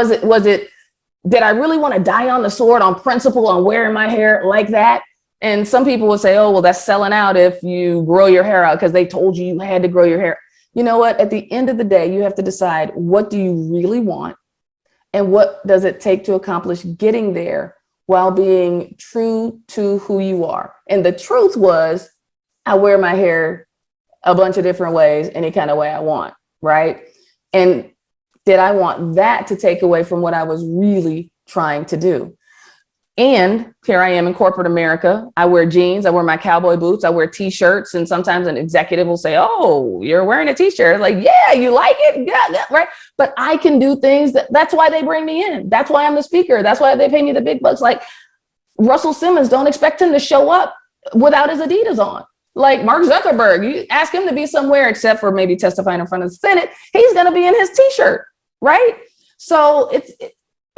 did I really want to die on the sword on principle on wearing my hair like that? And some people would say, oh, well, that's selling out if you grow your hair out because they told you had to grow your hair. You know what? At the end of the day, you have to decide, what do you really want? And what does it take to accomplish getting there while being true to who you are? And the truth was, I wear my hair a bunch of different ways, any kind of way I want, right? And did I want that to take away from what I was really trying to do? And here I am in corporate America. I wear jeans, I wear my cowboy boots, I wear t-shirts, and sometimes an executive will say, oh, you're wearing a t-shirt. Like, yeah, you like it? Yeah, right. But I can do things that's why they bring me in. That's why I'm the speaker. That's why they pay me the big bucks. Like Russell Simmons, don't expect him to show up without his Adidas on. Like Mark Zuckerberg, you ask him to be somewhere except for maybe testifying in front of the Senate, he's going to be in his t-shirt, right? So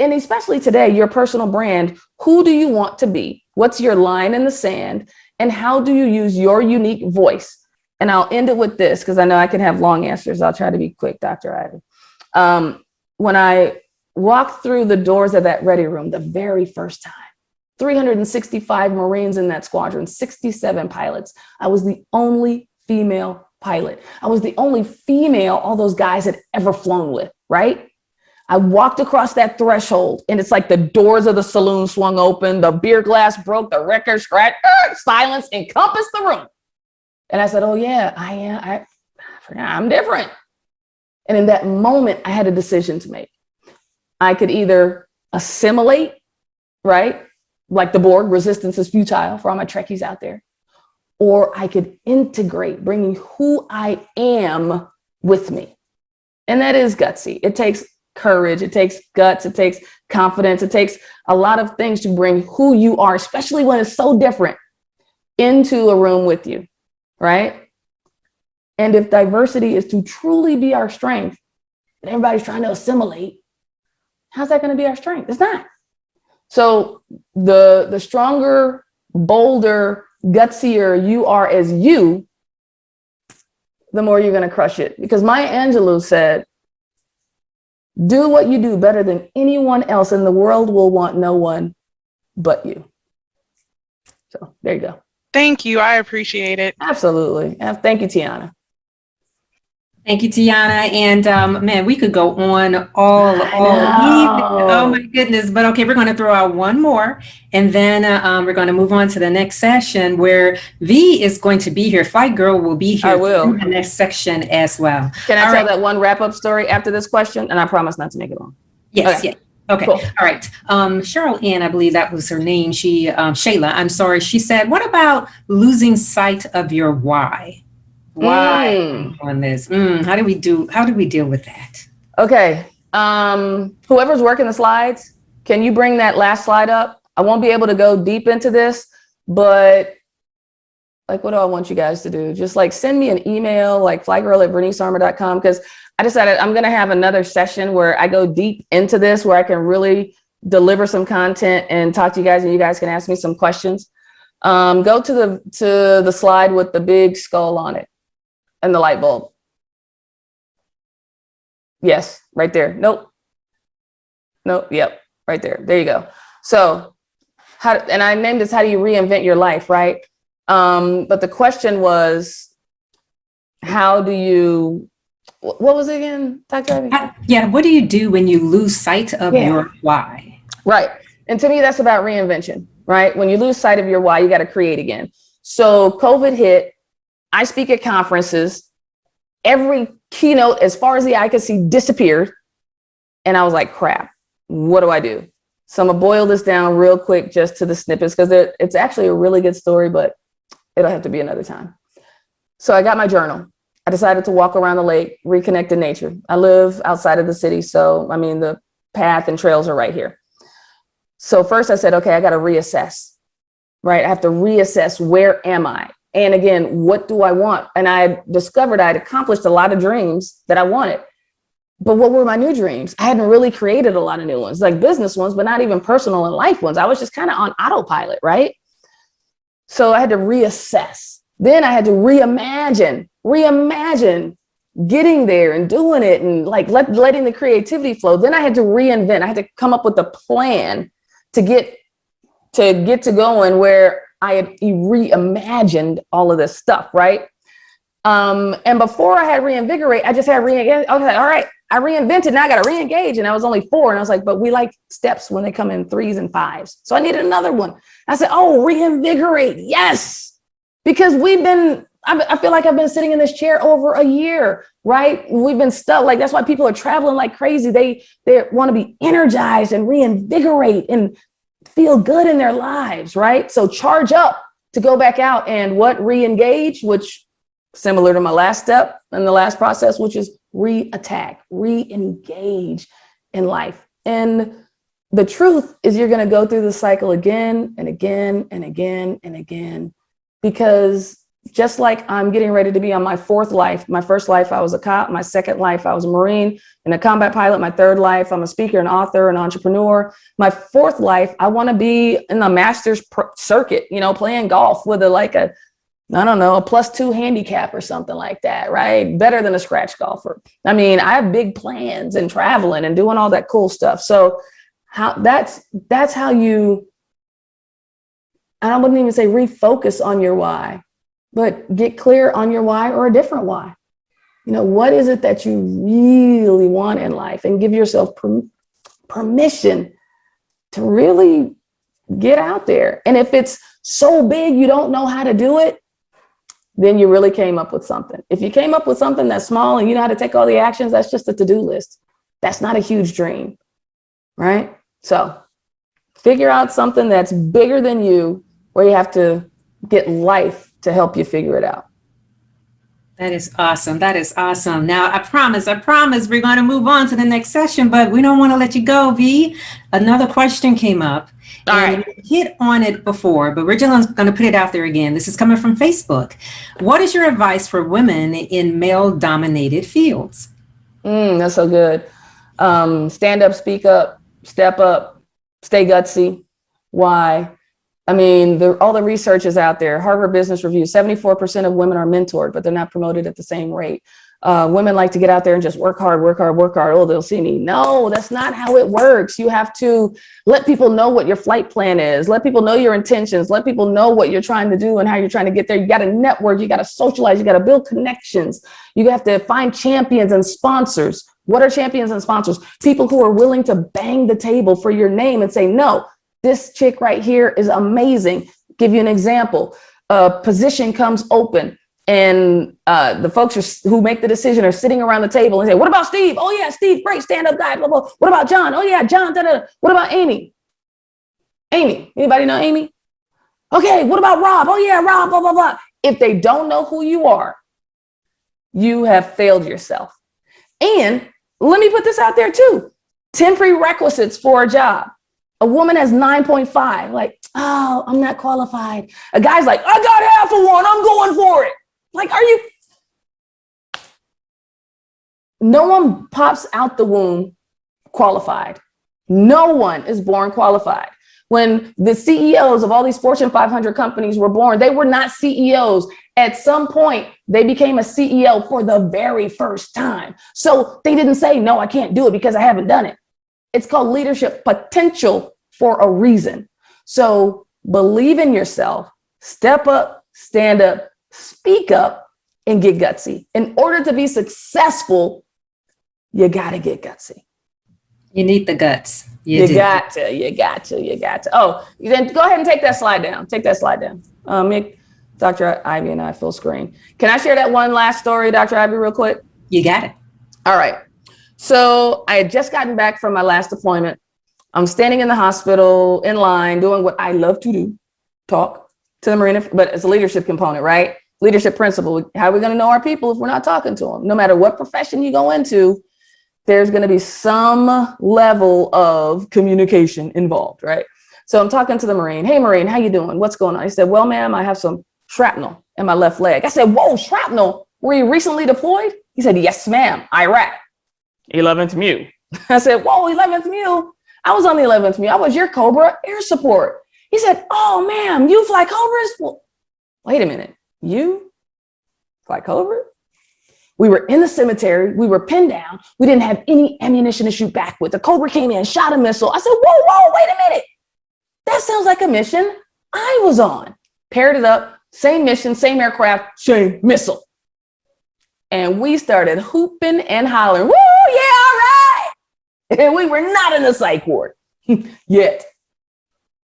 and especially today, your personal brand, who do you want to be? What's your line in the sand? And how do you use your unique voice? And I'll end it with this because I know I can have long answers. I'll try to be quick, Dr. Ivy. When I walked through the doors of that ready room the very first time, 365 Marines in that squadron, 67 pilots. I was the only female pilot. I was the only female all those guys had ever flown with. right? I walked across that threshold and it's like the doors of the saloon swung open, the beer glass broke, the record scratched, silence encompassed the room. And I said, oh yeah, I'm different. And in that moment, I had a decision to make. I could either assimilate, right? Like the Borg, resistance is futile for all my Trekkies out there. Or I could integrate, bringing who I am with me. And that is gutsy. It takes courage, it takes guts, it takes confidence, it takes a lot of things to bring who you are, especially when it's so different, into a room with you, right? And if diversity is to truly be our strength, and everybody's trying to assimilate, how's that going to be our strength? It's not. So the stronger, bolder, gutsier you are as you, the more you're going to crush it. Because Maya Angelou said, do what you do better than anyone else, and the world will want no one but you. So there you go. Thank you. I appreciate it. Absolutely. Thank you, Tiana. Thank you, Tiana. And man, we could go on all evening. Oh my goodness. But okay, we're going to throw out one more, and then we're going to move on to the next session where V is going to be here. FlyGirl will be here in the next section as well. Can I tell that one wrap-up story after this question? And I promise not to make it long. Yes, okay. yes. Okay. Cool. All right. Cheryl Ann, I believe that was her name. Shayla, I'm sorry. She said, what about losing sight of your why? Why on this? How do we deal with that? Okay. Whoever's working the slides, can you bring that last slide up? I won't be able to go deep into this, but like, what do I want you guys to do? Just like send me an email, like flygirl@vernicearmour.com, because I decided I'm going to have another session where I go deep into this, where I can really deliver some content and talk to you guys, and you guys can ask me some questions. Go to the slide with the big skull on it and the light bulb. Yes, right there. Nope. Yep, right there. There you go. So, and I named this, how do you reinvent your life, right? But the question was, how do you, what was it again, Dr. Ivy? What do you do when you lose sight of your why? Right. And to me, that's about reinvention, right? When you lose sight of your why, you got to create again. So COVID hit, I speak at conferences, every keynote as far as the eye could see disappeared. And I was like, crap, what do I do? So I'm gonna boil this down real quick just to the snippets, because it's actually a really good story, but it'll have to be another time. So I got my journal. I decided to walk around the lake, reconnect to nature. I live outside of the city, so I mean, the path and trails are right here. So first I said, okay, I got to reassess, right? I have to reassess, where am I? And again, what do I want? And I discovered I'd accomplished a lot of dreams that I wanted. But what were my new dreams? I hadn't really created a lot of new ones, like business ones, but not even personal and life ones. I was just kind of on autopilot, right? So I had to reassess. Then I had to reimagine getting there and doing it, and like letting the creativity flow. Then I had to reinvent. I had to come up with a plan to get to going where I had reimagined all of this stuff, right? And before I had reinvigorate, I just had reengage. I was like, all right, I reinvented, now I got to reengage. And I was only 4. And I was like, but we like steps when they come in 3s and 5s. So I needed another one. I said, oh, reinvigorate. Yes. Because I feel like I've been sitting in this chair over a year, right? We've been stuck. Like, that's why people are traveling like crazy. They want to be energized and reinvigorate and feel good in their lives, right? So charge up to go back out and re-engage, which similar to my last step in the last process, which is re-attack, re-engage in life. And the truth is, you're going to go through the cycle again and again and again and again, because just like I'm getting ready to be on my 4th life. My first life, I was a cop. My second life, I was a Marine and a combat pilot. My 3rd life, I'm a speaker, an author, an entrepreneur. My 4th life, I want to be in the master's circuit, playing golf with a +2 handicap or something like that, right? Better than a scratch golfer. I mean, I have big plans and traveling and doing all that cool stuff. So that's how you, I wouldn't even say refocus on your why, but get clear on your why or a different why. what is it that you really want in life, and give yourself permission to really get out there. And if it's so big you don't know how to do it, then you really came up with something. If you came up with something that's small and you know how to take all the actions, that's just a to-do list. That's not a huge dream, right? So figure out something that's bigger than you, where you have to get life to help you figure it out. That is awesome. That is awesome. Now, I promise we're going to move on to the next session, but we don't want to let you go, V. Another question came up. All right. You hit on it before, but we're just going to put it out there again. This is coming from Facebook. What is your advice for women in male-dominated fields? That's so good. Stand up, speak up, step up, stay gutsy. Why? I mean, all the research is out there. Harvard Business Review, 74% of women are mentored, but they're not promoted at the same rate. Women like to get out there and just work hard. Oh, they'll see me. No, that's not how it works. You have to let people know what your flight plan is. Let people know your intentions. Let people know what you're trying to do and how you're trying to get there. You got to network. You got to socialize. You got to build connections. You have to find champions and sponsors. What are champions and sponsors? People who are willing to bang the table for your name and say, no, this chick right here is amazing. Give you an example. A position comes open and the folks who make the decision are sitting around the table and say, what about Steve? Oh yeah, Steve, great, stand up guy, blah, blah. What about John? Oh yeah, John, da-da. What about Amy? Anybody know Amy? Okay, what about Rob? Oh yeah, Rob, blah, blah, blah. If they don't know who you are, you have failed yourself. And let me put this out there too. 10 prerequisites for a job. A woman has 9.5, like, oh, I'm not qualified. A guy's like, I got half of one, I'm going for it. Like, are you? No one pops out the womb qualified. No one is born qualified. When the CEOs of all these Fortune 500 companies were born, they were not CEOs. At some point, they became a CEO for the very first time. So they didn't say, no, I can't do it because I haven't done it. It's called leadership potential for a reason. So believe in yourself, step up, stand up, speak up, and get gutsy. In order to be successful, you got to get gutsy. You need the guts. You got to. Oh, then go ahead and take that slide down. Take that slide down. Make Dr. Ivy and I full screen. Can I share that one last story, Dr. Ivy, real quick? You got it. All right. So I had just gotten back from my last appointment. I'm standing in the hospital in line doing what I love to do, talk to the Marine, but it's a leadership component, right? Leadership principle. How are we going to know our people if we're not talking to them? No matter what profession you go into, there's going to be some level of communication involved, right? So I'm talking to the Marine. Hey, Marine, how you doing? What's going on? He said, well, ma'am, I have some shrapnel in my left leg. I said, whoa, shrapnel? Were you recently deployed? He said, yes, ma'am, Iraq. 11th MEU. I said, whoa, 11th MEU. I was on the 11th MEU. I was your Cobra air support. He said, oh, ma'am, you fly Cobras? Well, wait a minute. You fly Cobra? We were in the cemetery. We were pinned down. We didn't have any ammunition to shoot back with. The Cobra came in, shot a missile. I said, whoa, wait a minute. That sounds like a mission I was on. Paired it up, same mission, same aircraft, same missile. And we started hooping and hollering, woo, yeah, all right. And we were not in the psych ward yet.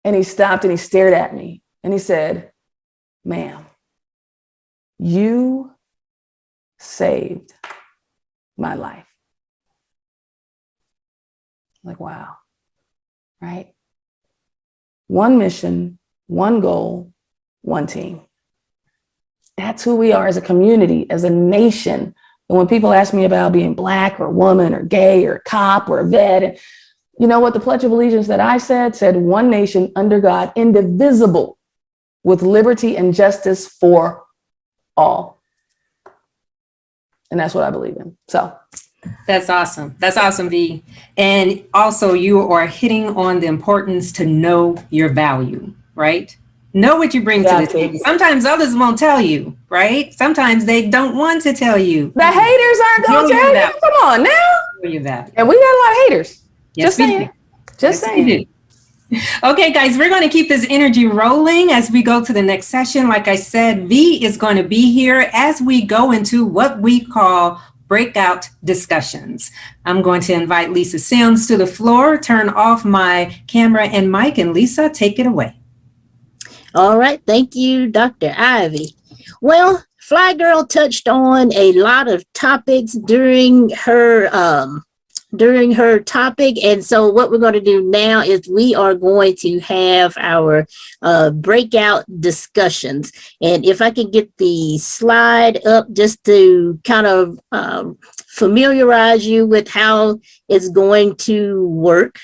And he stopped and he stared at me and he said, ma'am, you saved my life. Like, wow, right? One mission, one goal, one team. That's who we are as a community, as a nation. And when people ask me about being Black or woman or gay or cop or vet, and you know what the Pledge of Allegiance that I said one nation under God, indivisible, with liberty and justice for all. And that's what I believe in. So that's awesome. That's awesome, V. And also you are hitting on the importance to know your value, right? Know what you bring to the table. Sometimes others won't tell you, right? Sometimes they don't want to tell you. The haters aren't going to tell you. Come on now. Know your value. And we got a lot of haters. Yes, Just saying. Just saying. Okay, guys, we're going to keep this energy rolling as we go to the next session. Like I said, V is going to be here as we go into what we call breakout discussions. I'm going to invite Lisa Sims to the floor, turn off my camera and mic, and Lisa, take it away. All right. Thank you, Dr. Ivy. Well, FlyGirl touched on a lot of topics during her topic. And so what we're going to do now is we are going to have our breakout discussions. And if I could get the slide up just to kind of familiarize you with how it's going to work.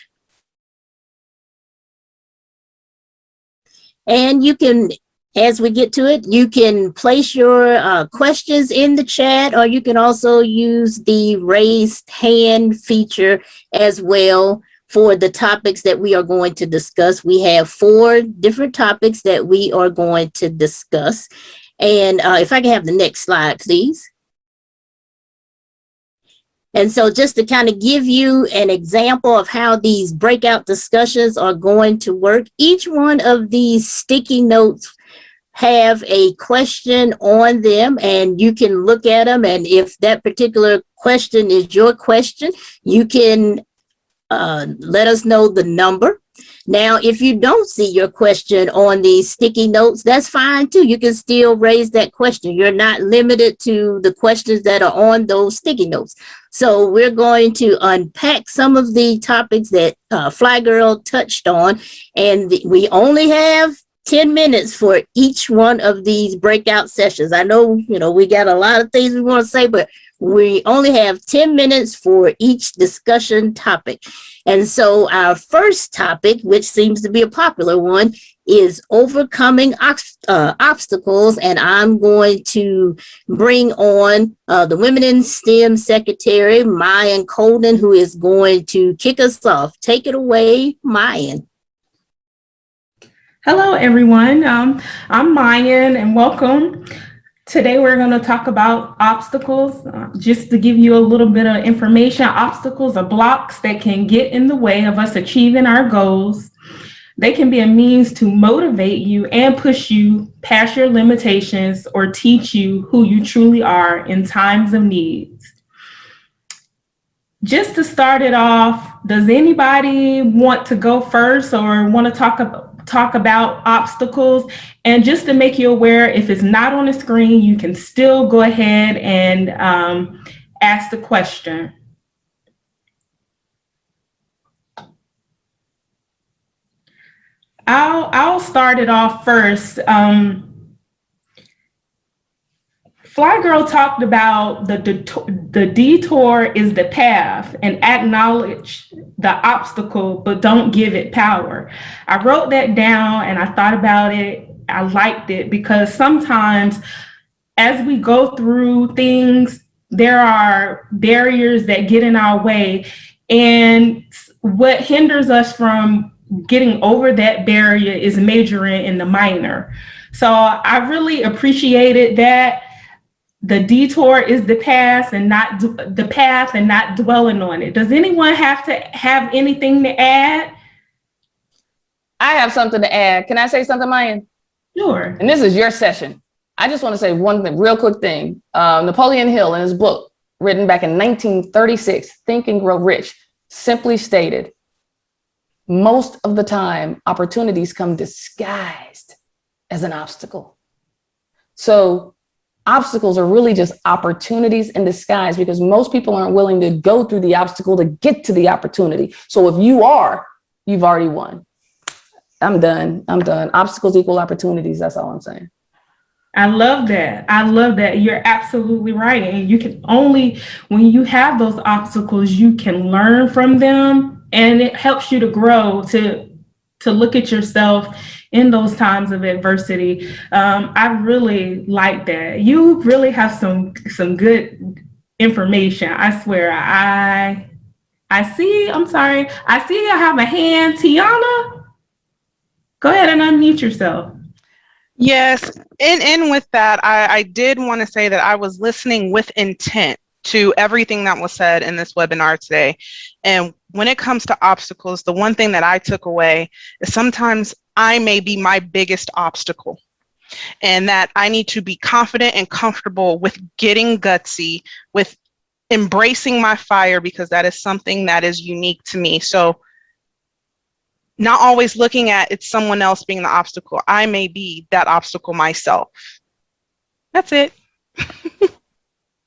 And you can, as we get to it, you can place your questions in the chat, or you can also use the raised hand feature as well for the topics that we are going to discuss. We have 4 different topics that we are going to discuss. And if I can have the next slide, please. And so just to kind of give you an example of how these breakout discussions are going to work, each one of these sticky notes have a question on them, and you can look at them. And if that particular question is your question, you can let us know the number. Now, if you don't see your question on these sticky notes, that's fine too. You can still raise that question. You're not limited to the questions that are on those sticky notes. So we're going to unpack some of the topics that FlyGirl touched on, and we only have 10 minutes for each one of these breakout sessions. I know, we got a lot of things we want to say, but we only have 10 minutes for each discussion topic. And so our first topic, which seems to be a popular one, is overcoming obstacles. And I'm going to bring on the Women in STEM Secretary, Mayan Colden, who is going to kick us off. Take it away, Mayan. Hello, everyone. I'm Mayan, and welcome. Today, we're going to talk about obstacles. Just to give you a little bit of information, obstacles are blocks that can get in the way of us achieving our goals. They can be a means to motivate you and push you past your limitations, or teach you who you truly are in times of need. Just to start it off, does anybody want to go first or want to talk about obstacles? And just to make you aware, if it's not on the screen, you can still go ahead and ask the question. I'll start it off first. FlyGirl talked about the detour is the path, and acknowledge the obstacle, but don't give it power. I wrote that down and I thought about it. I liked it because sometimes as we go through things, there are barriers that get in our way. And what hinders us from getting over that barrier is majoring in the minor. So I really appreciated that. The detour is the path and not dwelling on it. Does anyone have to have anything to add? I have something to add. Can I say something, Mayan? Sure. And this is your session. I just want to say one thing, real quick thing. Napoleon Hill, in his book, written back in 1936, Think and Grow Rich, simply stated, most of the time, opportunities come disguised as an obstacle. So obstacles are really just opportunities in disguise, because most people aren't willing to go through the obstacle to get to the opportunity. So if you are, you've already won. I'm done. Obstacles equal opportunities. That's all I'm saying. I love that. You're absolutely right. And you can only, when you have those obstacles, you can learn from them, and it helps you to grow, to look at yourself in those times of adversity. I really like that. You really have some good information. I swear. I see I have a hand. Tiana, go ahead and unmute yourself. Yes, and with that, I did want to say that I was listening with intent. to everything that was said in this webinar today. And when it comes to obstacles, the one thing that I took away is sometimes I may be my biggest obstacle, and that I need to be confident and comfortable with getting gutsy, with embracing my fire, because that is something that is unique to me. So not always looking at it's someone else being the obstacle. I may be that obstacle myself. That's it.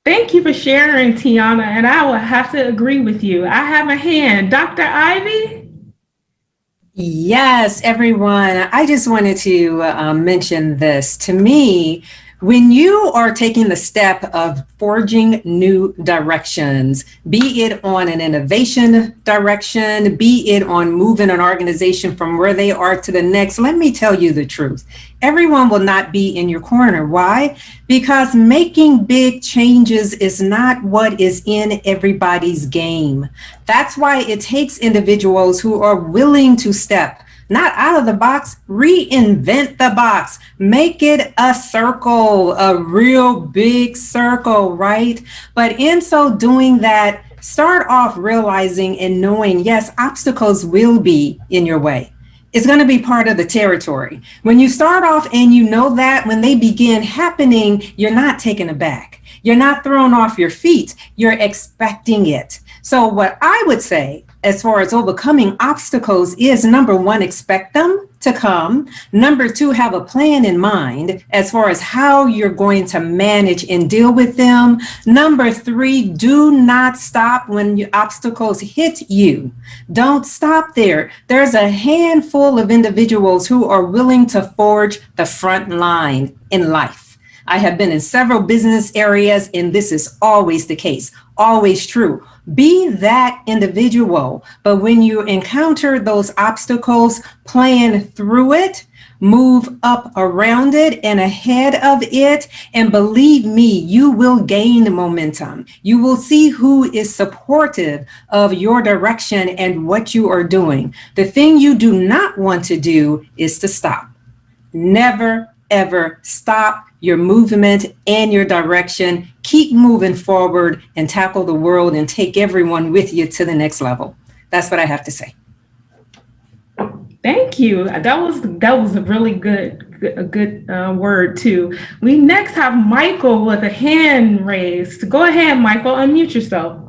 Thank you for sharing, Tiana, and I will have to agree with you. I have a hand. Dr. Ivy? Yes, everyone. I just wanted to mention this. To me, when you are taking the step of forging new directions, be it on an innovation direction, be it on moving an organization from where they are to the next, let me tell you the truth. Everyone will not be in your corner. Why? Because making big changes is not what is in everybody's game. That's why it takes individuals who are willing to step not out of the box, reinvent the box, make it a circle, a real big circle, right? But in so doing that, start off realizing and knowing, yes, obstacles will be in your way. It's going to be part of the territory. When you start off and you know that, when they begin happening, you're not taken aback. You're not thrown off your feet. You're expecting it. So what I would say as far as overcoming obstacles is, number one, expect them to come. Number two, have a plan in mind as far as how you're going to manage and deal with them. Number three, do not stop when your obstacles hit you. Don't stop there. There's a handful of individuals who are willing to forge the front line in life. I have been in several business areas, and this is always the case, always true. Be that individual. But when you encounter those obstacles, plan through it, move up around it and ahead of it. And believe me, you will gain momentum. You will see who is supportive of your direction and what you are doing. The thing you do not want to do is to stop. Never, ever stop your movement and your direction. Keep moving forward and tackle the world and take everyone with you to the next level. That's what I have to say. Thank you. That was a really good word too. We next have Michael with a hand raised. Go ahead, Michael, unmute yourself.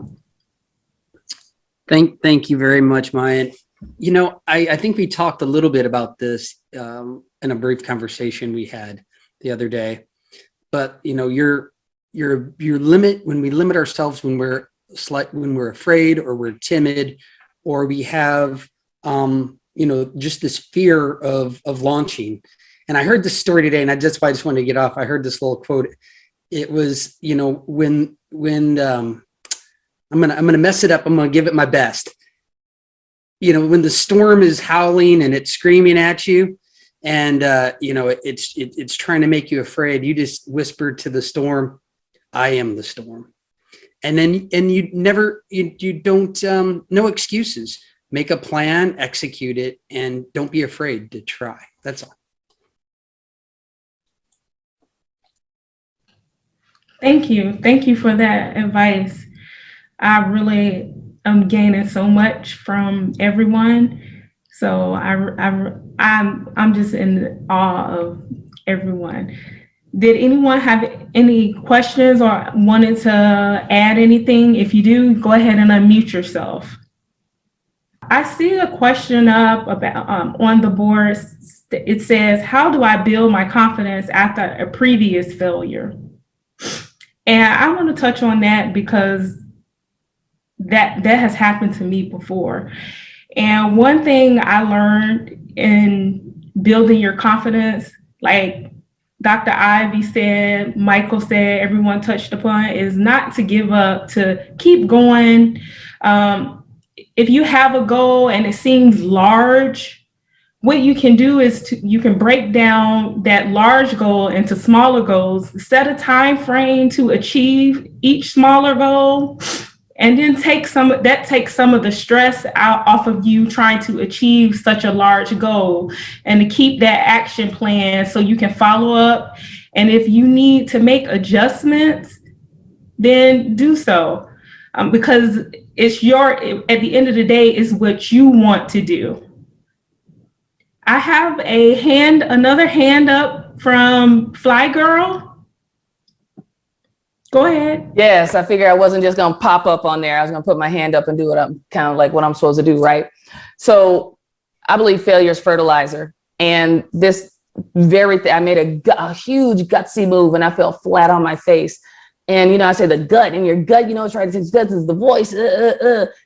Thank you very much, Maya. You know, I think we talked a little bit about this in a brief conversation we had the other day, but you know, your limit, when we limit ourselves, when we're afraid or we're timid, or we have you know, just this fear of launching. And I heard this story today, and that's why I just wanted to get off. I heard this little quote. It was, you know, when I'm gonna mess it up, I'm gonna give it my best. You know, when the storm is howling and it's screaming at you, and you know, it's trying to make you afraid, you just whisper to the storm, "I am the storm." And then you don't no excuses. Make a plan, execute it, and don't be afraid to try. That's all. Thank you. Thank you for that advice. I really am gaining so much from everyone. So I'm just in awe of everyone. Did anyone have any questions or wanted to add anything? If you do, go ahead and unmute yourself. I see a question up about on the board. It says, how do I build my confidence after a previous failure? And I want to touch on that because that has happened to me before. And one thing I learned in building your confidence, like Dr. Ivy said, Michael said, everyone touched upon, is not to give up, to keep going. If you have a goal and it seems large, what you can do is you can break down that large goal into smaller goals, set a time frame to achieve each smaller goal, and then takes some of the stress off of you trying to achieve such a large goal, and to keep that action plan so you can follow up. And if you need to make adjustments, then do so. Because it's at the end of the day, it's what you want to do. I have another hand up from FlyGirl. Go ahead. Yes, I figured I wasn't just going to pop up on there. I was going to put my hand up and do what I'm kind of like what I'm supposed to do, right? So I believe failure is fertilizer. And this I made a huge gutsy move and I fell flat on my face. And, you know, I say the gut, and your gut, you know, it's right. It's guts is the voice.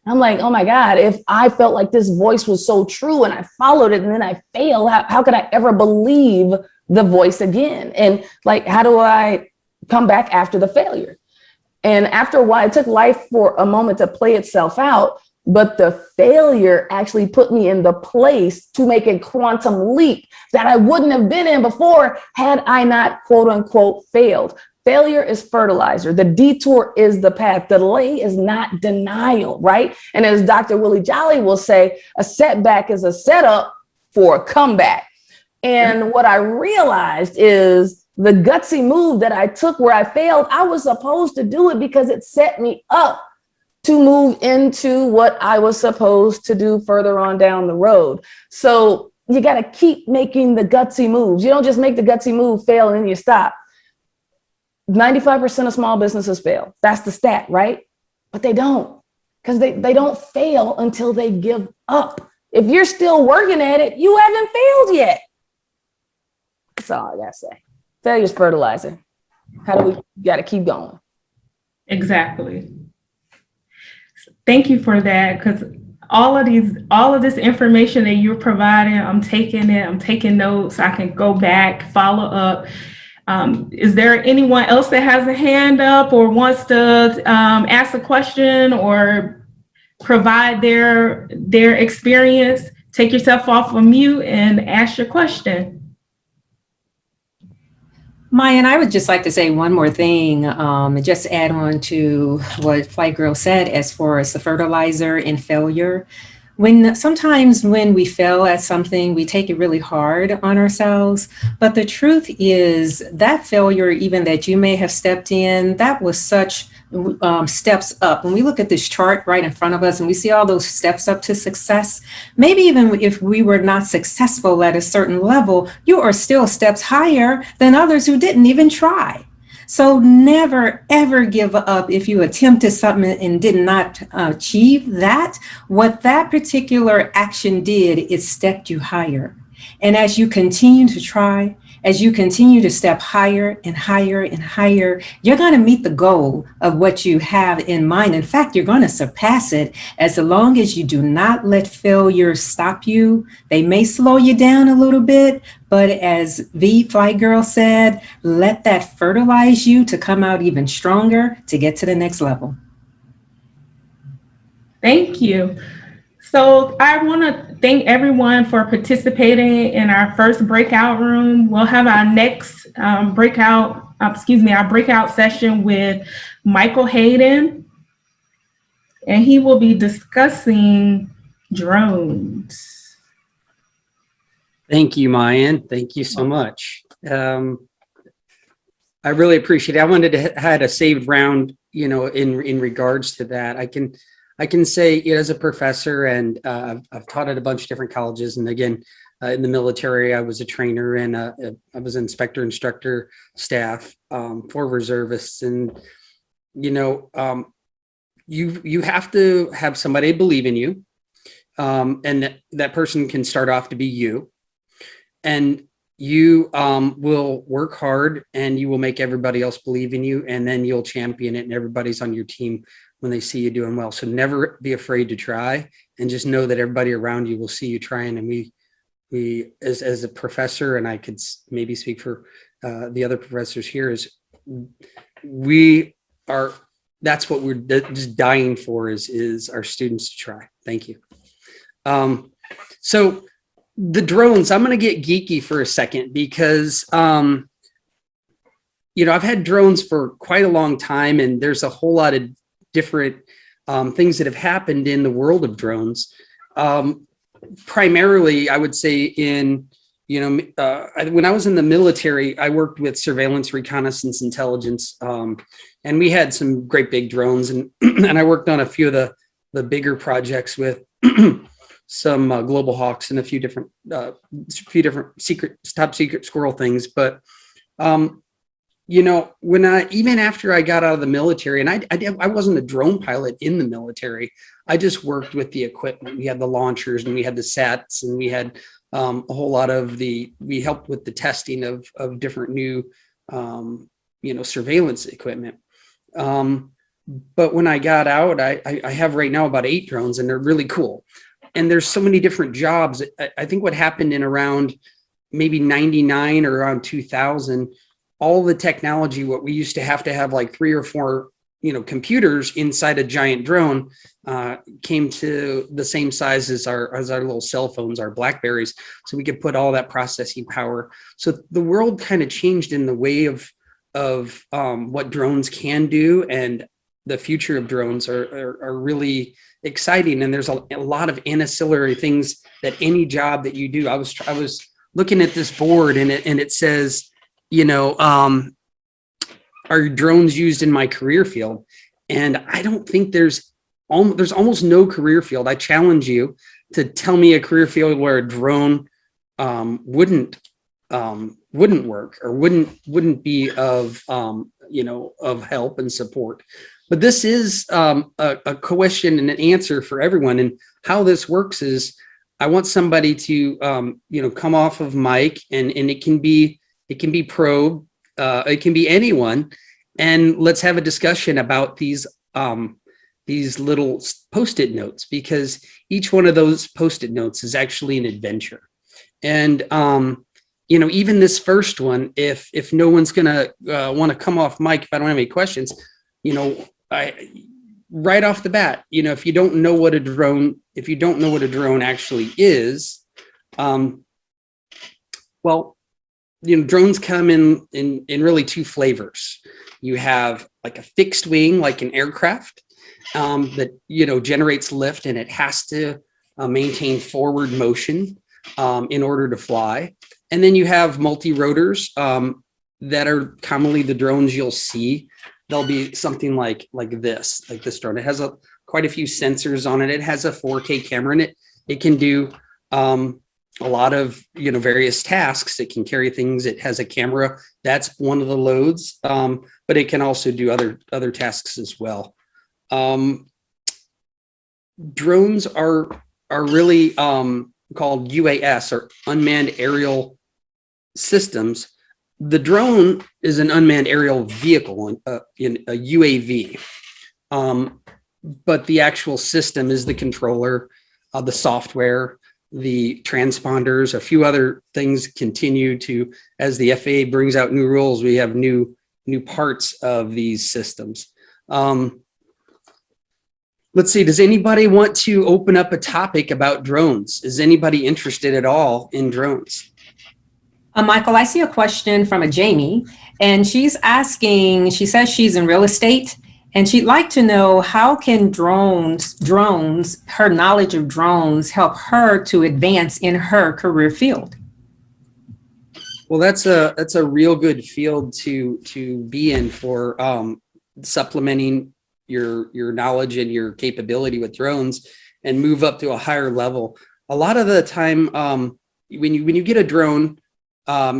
I'm like, oh my God, if I felt like this voice was so true and I followed it and then I failed, how could I ever believe the voice again? And like, how do I come back after the failure? And after a while, it took life for a moment to play itself out. But the failure actually put me in the place to make a quantum leap that I wouldn't have been in before had I not, quote unquote, failed. Failure is fertilizer. The detour is the path. Delay is not denial, right? And as Dr. Willie Jolly will say, a setback is a setup for a comeback. And what I realized is the gutsy move that I took where I failed, I was supposed to do it because it set me up to move into what I was supposed to do further on down the road. So you got to keep making the gutsy moves. You don't just make the gutsy move, fail, and then you stop. 95% of small businesses fail. That's the stat, right? But they don't, because they don't fail until they give up. If you're still working at it, you haven't failed yet. That's all I gotta say. Failure's fertilizer. How do we got to keep going? Exactly. Thank you for that, because all of this information that you're providing, I'm taking it, I'm taking notes. I can go back, follow up. Is there anyone else that has a hand up or wants to ask a question or provide their experience? Take yourself off of mute and ask your question. Maya, and I would just like to say one more thing, and just add on to what FlyGirl said as far as the fertilizer and failure. Sometimes when we fail at something, we take it really hard on ourselves. But the truth is that failure, even that you may have stepped in, that was such steps up. When we look at this chart right in front of us and we see all those steps up to success, maybe even if we were not successful at a certain level, you are still steps higher than others who didn't even try. So never, ever give up if you attempted something and did not achieve that. What that particular action did, it stepped you higher. And as you continue to try, as you continue to step higher and higher and higher, you're going to meet the goal of what you have in mind. In fact, you're going to surpass it as long as you do not let failure stop you. They may slow you down a little bit, but as FlyGirl said, let that fertilize you to come out even stronger to get to the next level. Thank you. So I want to thank everyone for participating in our first breakout room. We'll have our next breakout session with Michael Hayden, and he will be discussing drones. Thank you, Mayan. Thank you so much. I really appreciate it. I wanted to had a saved round, in regards to that. I can say, as a professor, and I've taught at a bunch of different colleges. And again, in the military, I was a trainer and I was instructor staff for reservists. And, you have to have somebody believe in you. And that person can start off to be you. And you will work hard and you will make everybody else believe in you. And then you'll champion it and everybody's on your team when they see you doing well. So never be afraid to try, and just know that everybody around you will see you trying. And we as a professor, and I could maybe speak for the other professors here, that's what we're just dying for is our students to try. Thank you. So the drones, I'm going to get geeky for a second because, I've had drones for quite a long time, and there's a whole lot of different things that have happened in the world of drones. Primarily, I would say in when I was in the military, I worked with surveillance, reconnaissance, intelligence, and we had some great big drones, and and I worked on a few of the bigger projects with some Global Hawks and a few different top secret squirrel things. But when even after I got out of the military, and I wasn't a drone pilot in the military, I just worked with the equipment. We had the launchers and we had the sats, and we had a whole lot of we helped with the testing of different new surveillance equipment. But when I got out, I have right now about 8 drones, and they're really cool. And there's so many different jobs. I think what happened in around maybe 99 or around 2000, all the technology, what we used to have like 3 or 4, computers inside a giant drone, came to the same size as our little cell phones, our Blackberries. So we could put all that processing power. So the world kind of changed in the way of what drones can do, and the future of drones are really exciting. And there's a lot of ancillary things that any job that you do. I was looking at this board, and it says, are drones used in my career field? And I don't think there's almost no career field. I challenge you to tell me a career field where a drone wouldn't work or wouldn't be of of help and support. But this is a question and an answer for everyone. And how this works is, I want somebody to come off of mic, and it can be pro, it can be anyone, and let's have a discussion about these little Post-it notes, because each one of those Post-it notes is actually an adventure. And even this first one, if no one's gonna want to come off mic, if I don't have any questions, right off the bat, if you don't know what a drone actually is, drones come in really 2 flavors. You have like a fixed wing, like an aircraft, that generates lift, and it has to maintain forward motion in order to fly. And then you have multi-rotors that are commonly the drones you'll see. They'll be something like this drone. It has quite a few sensors on it. It has a 4K camera in it. It can do a lot of various tasks. It can carry things. It has a camera. That's one of the loads, but it can also do other tasks as well. Drones are really called UAS, or unmanned aerial systems. The drone is an unmanned aerial vehicle, in a UAV, but the actual system is the controller, the software, the transponders, a few other things continue to, as the FAA brings out new rules, we have new parts of these systems. Let's see, does anybody want to open up a topic about drones? Is anybody interested at all in drones? Michael, I see a question from a Jamie, and she's asking, she says she's in real estate, and she'd like to know, how can drones, her knowledge of drones, help her to advance in her career field? Well, that's a real good field to be in for supplementing your knowledge and your capability with drones and move up to a higher level. A lot of the time, when you get a drone,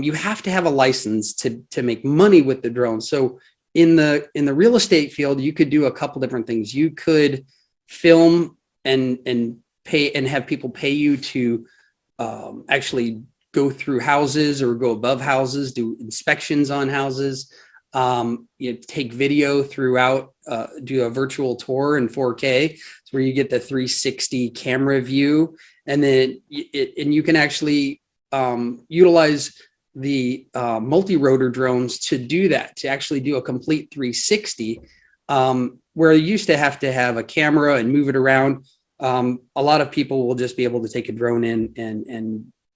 you have to have a license to make money with the drone. So in the real estate field, you could do a couple different things. You could film and pay and have people pay you to actually go through houses or go above houses, do inspections on houses, take video throughout, do a virtual tour in 4K, where you get the 360 camera view, and then you can actually utilize the multi-rotor drones to do that, to actually do a complete 360, where you used to have a camera and move it around. A lot of people will just be able to take a drone in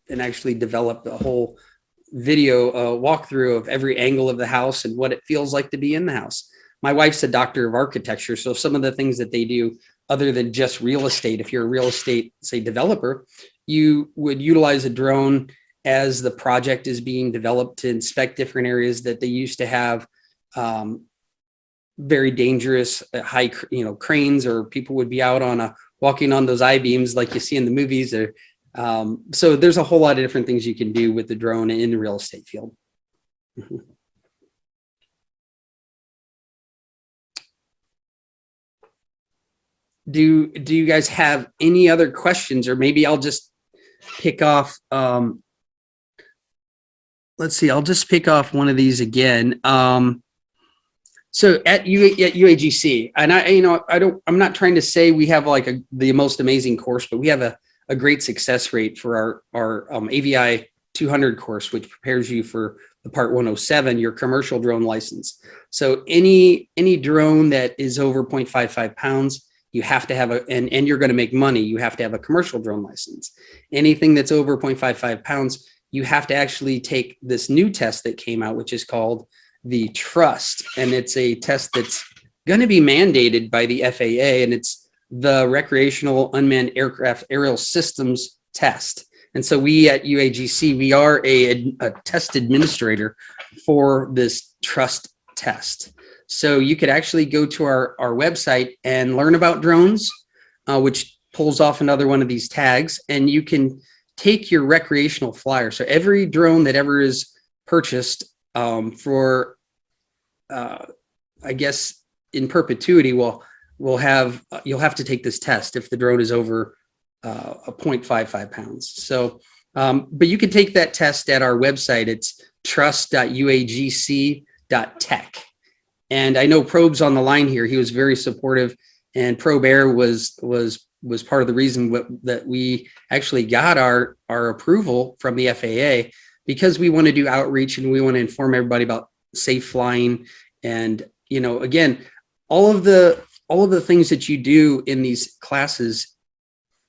and actually develop a whole video walkthrough of every angle of the house and what it feels like to be in the house. My wife's a doctor of architecture, so some of the things that they do, other than just real estate, if you're a real estate, say, developer, you would utilize a drone as the project is being developed to inspect different areas that they used to have very dangerous high, cranes, or people would be out on walking on those I-beams like you see in the movies. Or so there's a whole lot of different things you can do with the drone in the real estate field. Do you guys have any other questions? Or maybe I'll just pick off, let's see, I'll just pick off one of these again. So at UAGC, and I'm not trying to say we have like the most amazing course, but we have a great success rate for our AVI 200 course, which prepares you for the Part 107, your commercial drone license. So any drone that is over 0.55 pounds, you have to have and you're going to make money, you have to have a commercial drone license. Anything that's over 0.55 pounds, you have to actually take this new test that came out, which is called the Trust. And it's a test that's going to be mandated by the FAA, and it's the Recreational Unmanned Aircraft Aerial Systems Test. And so we at UAGC, we are a test administrator for this Trust test. So you could actually go to our website and learn about drones, which pulls off another one of these tags, and you can take your recreational flyer. So every drone that ever is purchased for, I guess, in perpetuity, you'll have to take this test if the drone is over a 0.55 pounds. So, but you can take that test at our website. It's trust.uagc.tech. And I know Probe's on the line here. He was very supportive, and Probe Air was part of the reason that we actually got our approval from the FAA, because we want to do outreach and we want to inform everybody about safe flying. And, again, all of the things that you do in these classes,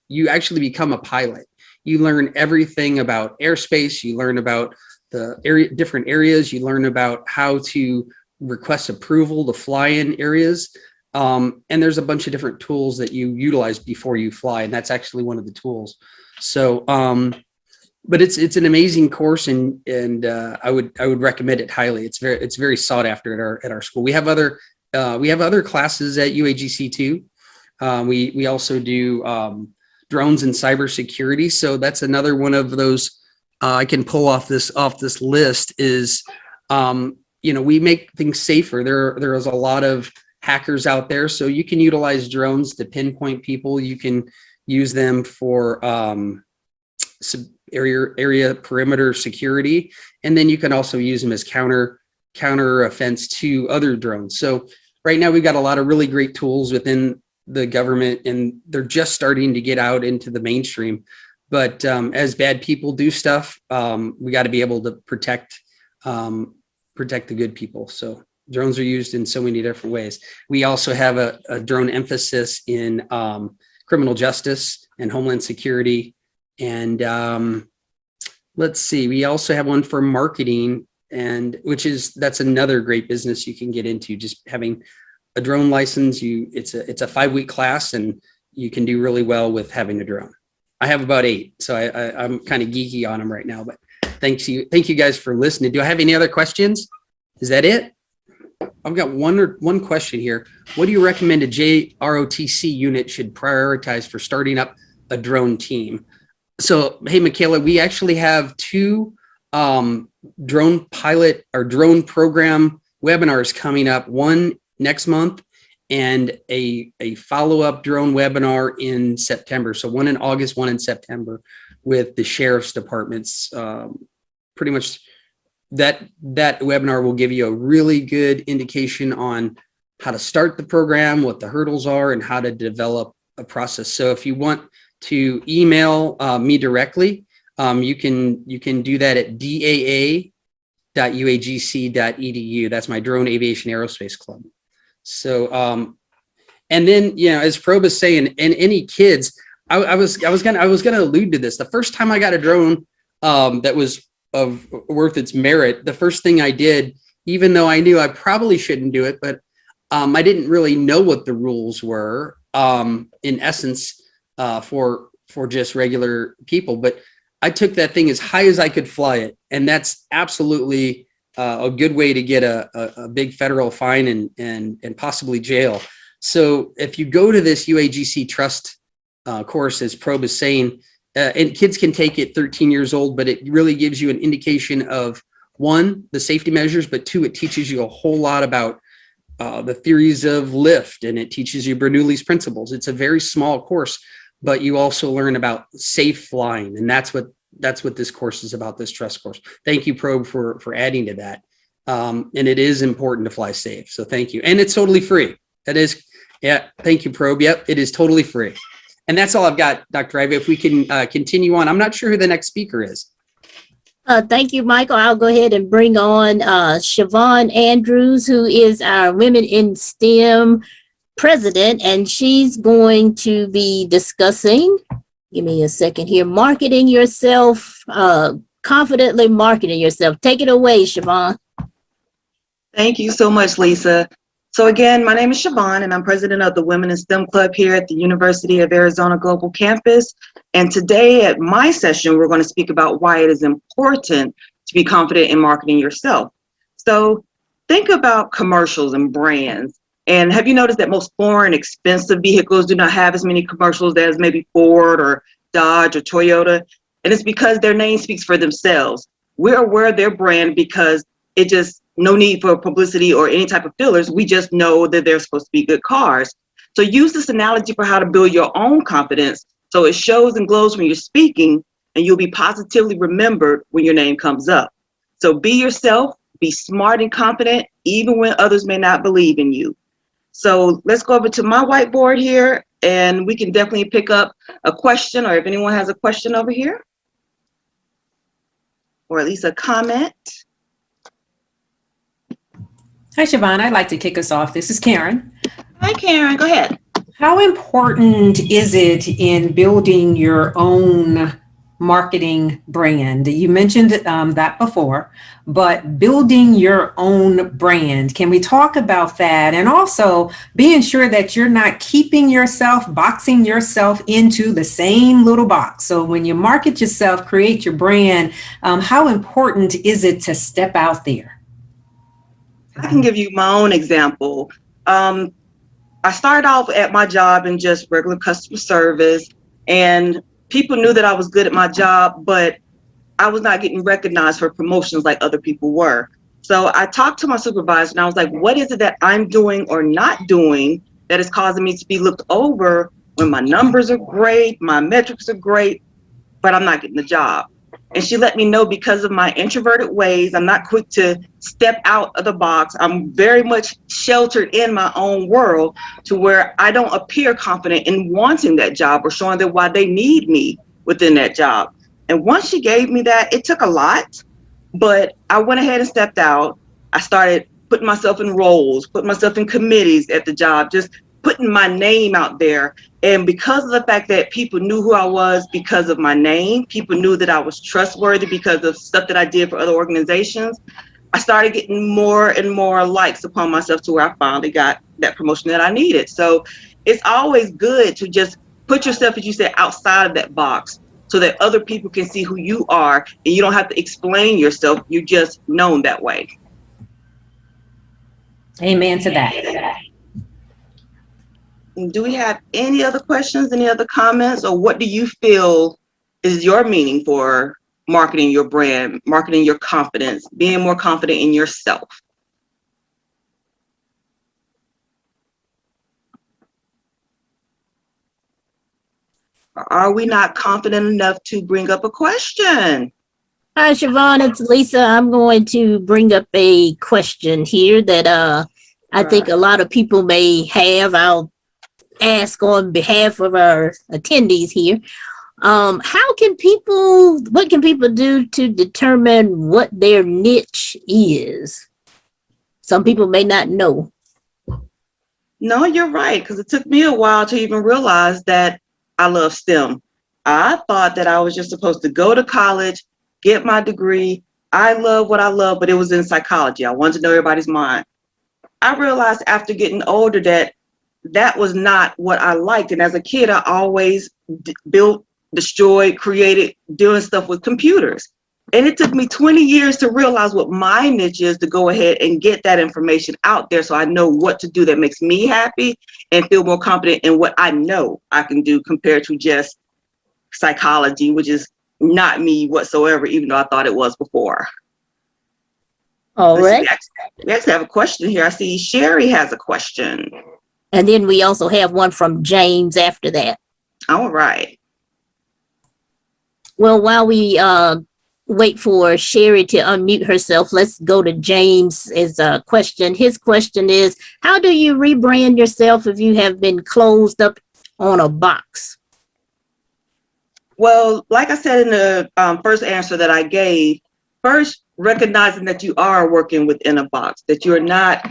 you actually become a pilot. You learn everything about airspace. You learn about the different areas. You learn about how to request approval to fly in areas. And there's a bunch of different tools that you utilize before you fly. And that's actually one of the tools. So, but it's an amazing course, and I would recommend it highly. It's very sought after at our school. We have other classes at UAGC too. We also do drones and cybersecurity. So that's another one of those I can pull off this list is, we make things safer. There is a lot of hackers out there, so you can utilize drones to pinpoint people. You can use them for area perimeter security, and then you can also use them as counter offense to other drones. So right now we've got a lot of really great tools within the government, and they're just starting to get out into the mainstream. But as bad people do stuff, we got to be able to protect the good people. So drones are used in so many different ways. We also have a drone emphasis in criminal justice and homeland security. And let's see, we also have one for marketing, and that's another great business you can get into. Just having a drone license, it's a 5-week class, and you can do really well with having a drone. I have about 8, so I'm kind of geeky on them right now, but thank you guys for listening. Do I have any other questions? Is that it? I've got one question here. What do you recommend a JROTC unit should prioritize for starting up a drone team? So, hey, Michaela, we actually have 2 drone pilot or drone program webinars coming up, one next month and a follow-up drone webinar in September. So one in August, one in September, with the sheriff's departments. Pretty much that webinar will give you a really good indication on how to start the program, what the hurdles are, and how to develop a process. So if you want to email me directly, you can do that at daa.uagc.edu. That's my Drone Aviation Aerospace Club. So, and then, as Probe is saying, and any kids, I was gonna allude to this. The first time I got a drone that was worth its merit, the first thing I did, even though I knew I probably shouldn't do it, but I didn't really know what the rules were, in essence, for just regular people. But I took that thing as high as I could fly it. And that's absolutely a good way to get a big federal fine and possibly jail. So if you go to this UAGC trust course, as Probe is saying, and kids can take it 13 years old, but it really gives you an indication of, one, the safety measures, but two, it teaches you a whole lot about the theories of lift, and it teaches you Bernoulli's principles. It's a very small course, but you also learn about safe flying, and that's what this course is about, this trust course. Thank you, Probe, for adding to that. And it is important to fly safe, so thank you. And it's totally free. That is, yeah, thank you, Probe. Yep, it is totally free. And that's all I've got, Dr. Ivy. If we can continue on. I'm not sure who the next speaker is. Thank you, Michael. I'll go ahead and bring on Siobhan Andrews, who is our Women in STEM president, and she's going to be discussing, give me a second here, marketing yourself, confidently marketing yourself. Take it away, Siobhan. Thank you so much, Lisa. So again, my name is Siobhan, and I'm president of the Women in STEM Club here at the University of Arizona Global Campus. And today at my session, we're going to speak about why it is important to be confident in marketing yourself. So think about commercials and brands. And have you noticed that most foreign expensive vehicles do not have as many commercials as maybe Ford or Dodge or Toyota? And it's because their name speaks for themselves. We're aware of their brand because it just, no need for publicity or any type of fillers. We just know that they're supposed to be good cars. So use this analogy for how to build your own confidence so it shows and glows when you're speaking, and you'll be positively remembered when your name comes up. So be yourself, be smart and confident, even when others may not believe in you. So let's go over to my whiteboard here, and we can definitely pick up a question, or if anyone has a question over here, or at least a comment. Hi, Siobhan. I'd like to kick us off. This is Karen. Hi, Karen. Go ahead. How important is it in building your own marketing brand? You mentioned that before, but building your own brand, can we talk about that? And also being sure that you're not keeping yourself, boxing yourself into the same little box. So when you market yourself, create your brand, how important is it to step out there? I can give you my own example. I started off at my job in just regular customer service, and people knew that I was good at my job, but I was not getting recognized for promotions like other people were. So I talked to my supervisor, and I was like, what is it that I'm doing or not doing that is causing me to be looked over when my numbers are great, my metrics are great, but I'm not getting the job? And she let me know, because of my introverted ways, I'm not quick to step out of the box. I'm very much sheltered in my own world, to where I don't appear confident in wanting that job or showing them why they need me within that job. And once she gave me that, it took a lot, but I went ahead and stepped out. I started putting myself in roles, putting myself in committees at the job, just putting my name out there. And because of the fact that people knew who I was because of my name, people knew that I was trustworthy because of stuff that I did for other organizations, I started getting more and more likes upon myself, to where I finally got that promotion that I needed. So it's always good to just put yourself, as you said, outside of that box, so that other people can see who you are, and you don't have to explain yourself. You're just known that way. Amen to that. Do we have any other questions, any other comments, or what do you feel is your meaning for marketing your brand, marketing your confidence, being more confident in yourself? Or are we not confident enough to bring up a question? Hi, Siobhan, it's Lisa. I'm going to bring up a question here that I think a lot of people may have. I'll ask on behalf of our attendees here. What can people do to determine what their niche is? Some people may not know. No, you're right, because it took me a while to even realize that I love STEM. I thought that I was just supposed to go to college, get my degree. I love what I love, but it was in psychology. I wanted to know everybody's mind. I realized after getting older that that was not what I liked. And as a kid, I always built destroyed, created, doing stuff with computers. And it took me 20 years to realize what my niche is, to go ahead and get that information out there so I know what to do that makes me happy and feel more confident in what I know I can do compared to just psychology, which is not me whatsoever, even though I thought it was before. All right. We actually have a question here. I see Sherry has a question. And then we also have one from James after that. All right. Well, while we wait for Sherry to unmute herself, let's go to James's question. His question is, how do you rebrand yourself if you have been closed up on a box? Well, like I said in the first answer that I gave, first, recognizing that you are working within a box, that you're not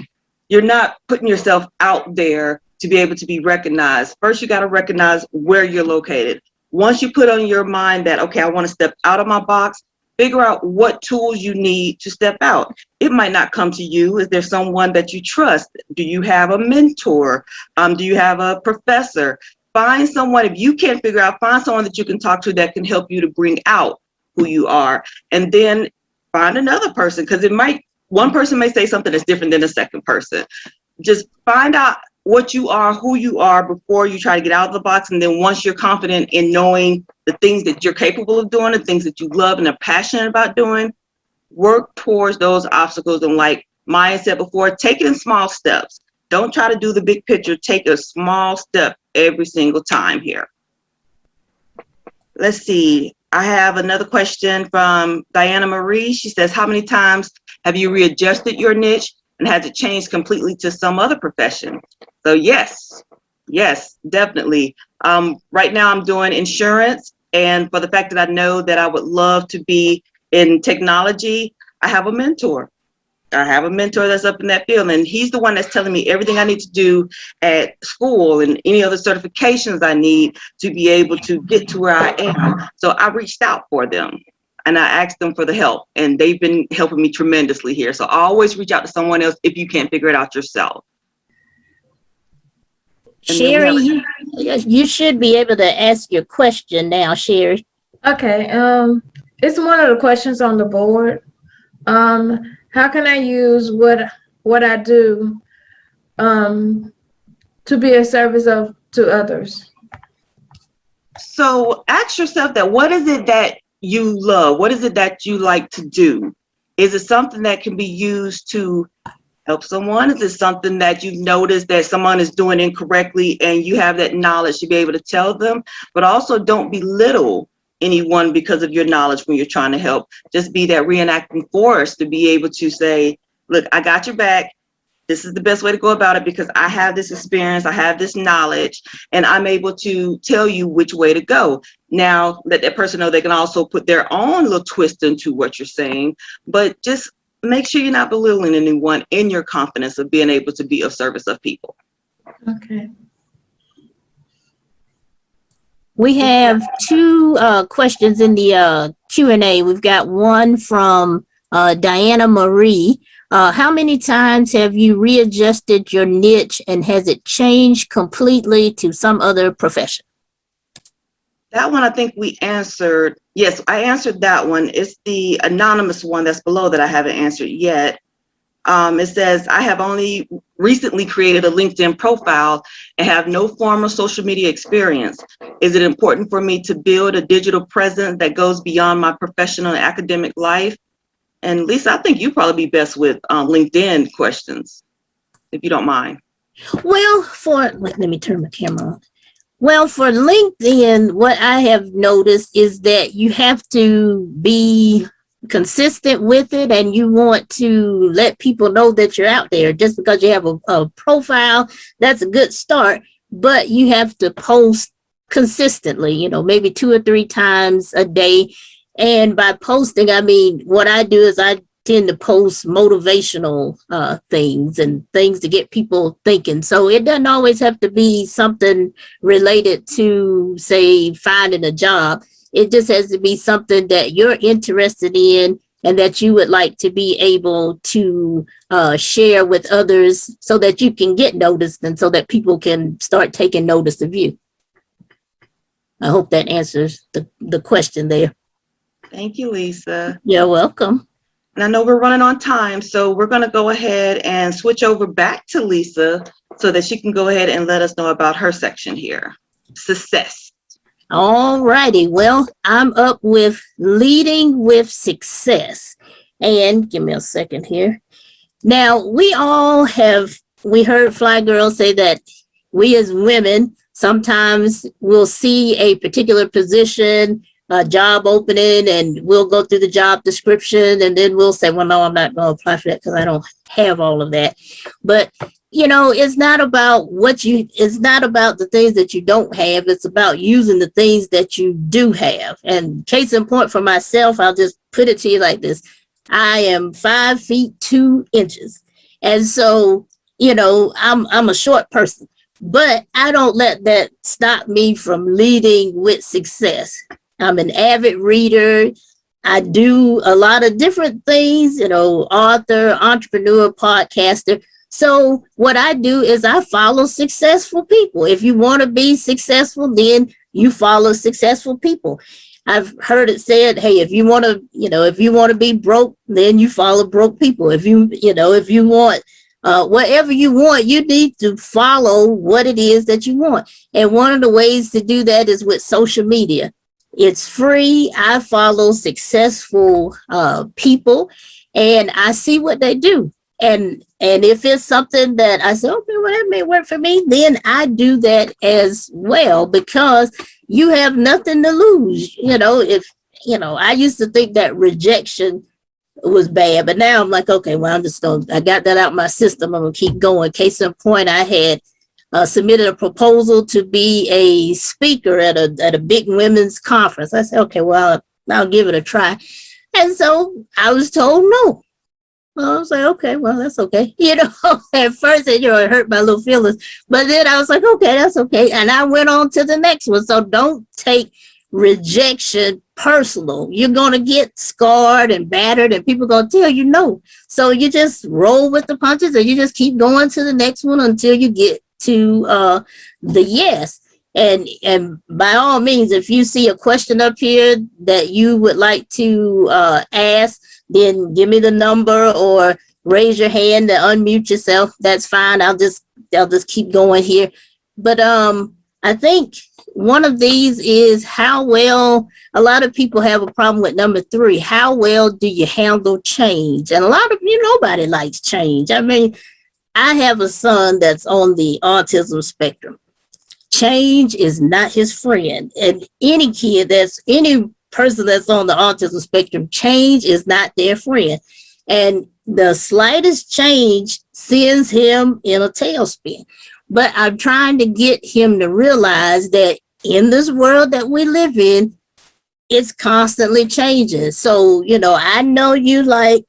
putting yourself out there to be able to be recognized. First, you got to recognize where you're located. Once you put on your mind that, okay, I want to step out of my box, figure out what tools you need to step out. It might not come to you. Is there someone that you trust? Do you have a mentor? Do you have a professor? Find someone. If you can't figure out, find someone that you can talk to that can help you to bring out who you are. And then find another person, because one person may say something that's different than the second person. Just find out what you are, who you are, before you try to get out of the box. And then once you're confident in knowing the things that you're capable of doing, the things that you love and are passionate about doing, work towards those obstacles. And like Maya said before, take it in small steps. Don't try to do the big picture. Take a small step every single time here. Let's see. I have another question from Diana Marie. She says, how many times have you readjusted your niche and has it changed completely to some other profession? So yes, definitely. Right now I'm doing insurance, and for the fact that I know that I would love to be in technology, I have a mentor. I have a mentor that's up in that field, and he's the one that's telling me everything I need to do at school and any other certifications I need to be able to get to where I am. So I reached out for them and I asked them for the help, and they've been helping me tremendously here. So I always reach out to someone else if you can't figure it out yourself. Sherry, you should be able to ask your question now, Sherry. Okay, it's one of the questions on the board. How can I use what I do to be a service to others? So ask yourself that, what is it that you love? What is it that you like to do? Is it something that can be used to help someone? Is it something that you notice that someone is doing incorrectly and you have that knowledge to be able to tell them? But also don't belittle anyone because of your knowledge when you're trying to help. Just be that reenacting force to be able to say, look, I got your back. This is the best way to go about it because I have this experience, I have this knowledge, and I'm able to tell you which way to go. Now, let that person know they can also put their own little twist into what you're saying, but just make sure you're not belittling anyone in your confidence of being able to be of service of people. Okay. We have two questions in the Q&A. We've got one from Diana Marie. How many times have you readjusted your niche and has it changed completely to some other profession? That one, I think we answered. Yes, I answered that one. It's the anonymous one that's below that I haven't answered yet. It says, I have only recently created a LinkedIn profile and have no formal social media experience. Is it important for me to build a digital presence that goes beyond my professional and academic life? And Lisa, I think you probably be best with LinkedIn questions, if you don't mind. Well, let me turn my camera on. Well, for LinkedIn, what I have noticed is that you have to be consistent with it, and you want to let people know that you're out there. Just because you have a profile, that's a good start, but you have to post consistently, maybe 2 or 3 times a day. And by posting, I mean, what I do is I tend to post motivational things and things to get people thinking. So it doesn't always have to be something related to, say, finding a job. It just has to be something that you're interested in and that you would like to be able to share with others so that you can get noticed and so that people can start taking notice of you. I hope that answers the question there. Thank you, Lisa. You're welcome. And I know we're running on time, so we're going to go ahead and switch over back to Lisa so that she can go ahead and let us know about her section here. Success. All righty. Well, I'm up with leading with success. And give me a second here. Now, we heard FlyGirl say that we as women sometimes will see a particular position, a job opening, and we'll go through the job description, and then we'll say, well, no, I'm not going to apply for that because I don't have all of that. But it's not about it's not about the things that you don't have. It's about using the things that you do have. And case in point for myself, I'll just put it to you like this. I am 5 feet 2 inches. And so, I'm a short person, but I don't let that stop me from leading with success. I'm an avid reader. I do a lot of different things, author, entrepreneur, podcaster. So what I do is I follow successful people. If you want to be successful, then you follow successful people. I've heard it said, hey, if you want to be broke, then you follow broke people. If you want whatever you want, you need to follow what it is that you want. And one of the ways to do that is with social media. It's free. I follow successful people and I see what they do. And if it's something that I say, okay, well, that may work for me, then I do that as well, because you have nothing to lose. I used to think that rejection was bad, but now I'm like, okay, well, I got that out my system. I'm gonna keep going. Case in point, I had submitted a proposal to be a speaker at a big women's conference. I said, okay, well, I'll give it a try. And so I was told no. Well, I was like, okay, well, that's okay. At first, it hurt my little feelings, but then I was like, okay, that's okay. And I went on to the next one. So don't take rejection personal. You're going to get scarred and battered and people going to tell you no. So you just roll with the punches and you just keep going to the next one until you get to the yes. And by all means, if you see a question up here that you would like to ask, then give me the number or raise your hand to unmute yourself. That's fine. I'll just keep going here. But I think one of these is how well, a lot of people have a problem with number 3. How well do you handle change? And a lot of nobody likes change. I mean, I have a son that's on the autism spectrum. Change is not his friend. And any person that's on the autism spectrum, change is not their friend. And the slightest change sends him in a tailspin. But I'm trying to get him to realize that in this world that we live in, it's constantly changing. So, I know you like,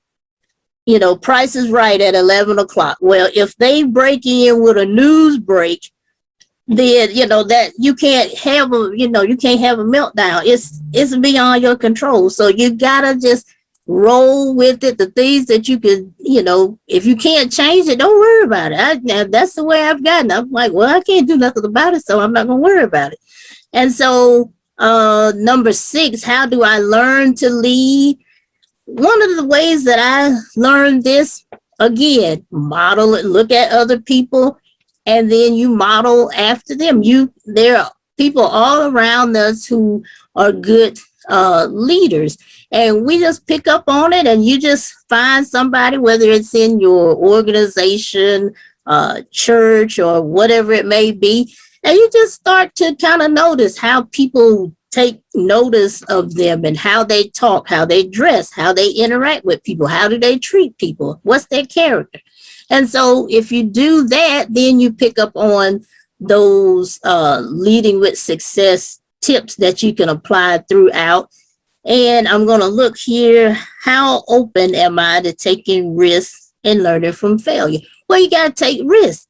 Price is Right at 11 o'clock. Well, if they break in with a news break, then that you can't have a meltdown. It's beyond your control. So you gotta just roll with it. The things that you can, if you can't change it, don't worry about it. That's the way I've gotten. I'm like, well, I can't do nothing about it, so I'm not gonna worry about it. And so number 6, how do I learn to lead? One of the ways that I learned this, again, model it, look at other people, and then you model after them. There are people all around us who are good leaders, and we just pick up on it, and you just find somebody, whether it's in your organization, church, or whatever it may be, and you just start to kind of notice how people take notice of them and how they talk, how they dress, how they interact with people, how do they treat people, what's their character. And so if you do that, then you pick up on those leading with success tips that you can apply throughout. And I'm going to look here. How open am I to taking risks and learning from failure? Well, you got to take risks.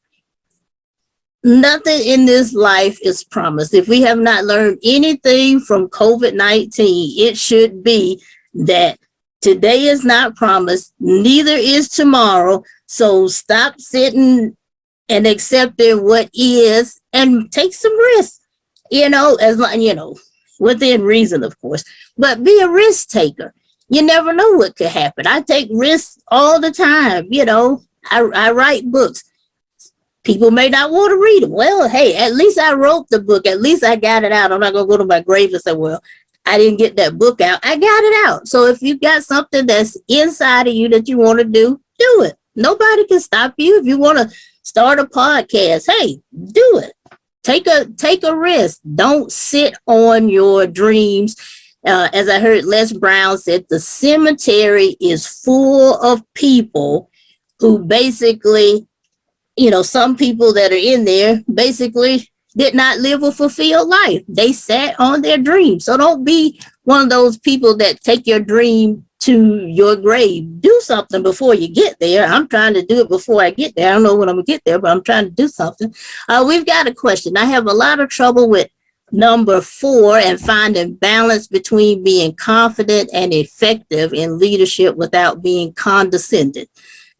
Nothing in this life is promised. If we have not learned anything from COVID-19, it should be that today is not promised, neither is tomorrow. So stop sitting and accepting what is and take some risks. as long, within reason, of course, but be a risk taker. You never know what could happen. I take risks all the time. I write books. People may not want to read them. Well, hey, at least I wrote the book. At least I got it out. I'm not going to go to my grave and say, well, I didn't get that book out. I got it out. So if you got something that's inside of you that you want to do it. Nobody can stop you. If you want to start a podcast, hey, do it. Take a risk. Don't sit on your dreams. As I heard Les Brown said, the cemetery is full of people who basically, some people that are in there basically did not live a fulfilled life. They sat on their dreams. So don't be one of those people that take your dream to your grave. Do something before you get there. I'm trying to do it before I get there. I don't know when I'm gonna get there, but I'm trying to do something. We've got a question. I have a lot of trouble with number 4 and finding balance between being confident and effective in leadership without being condescending.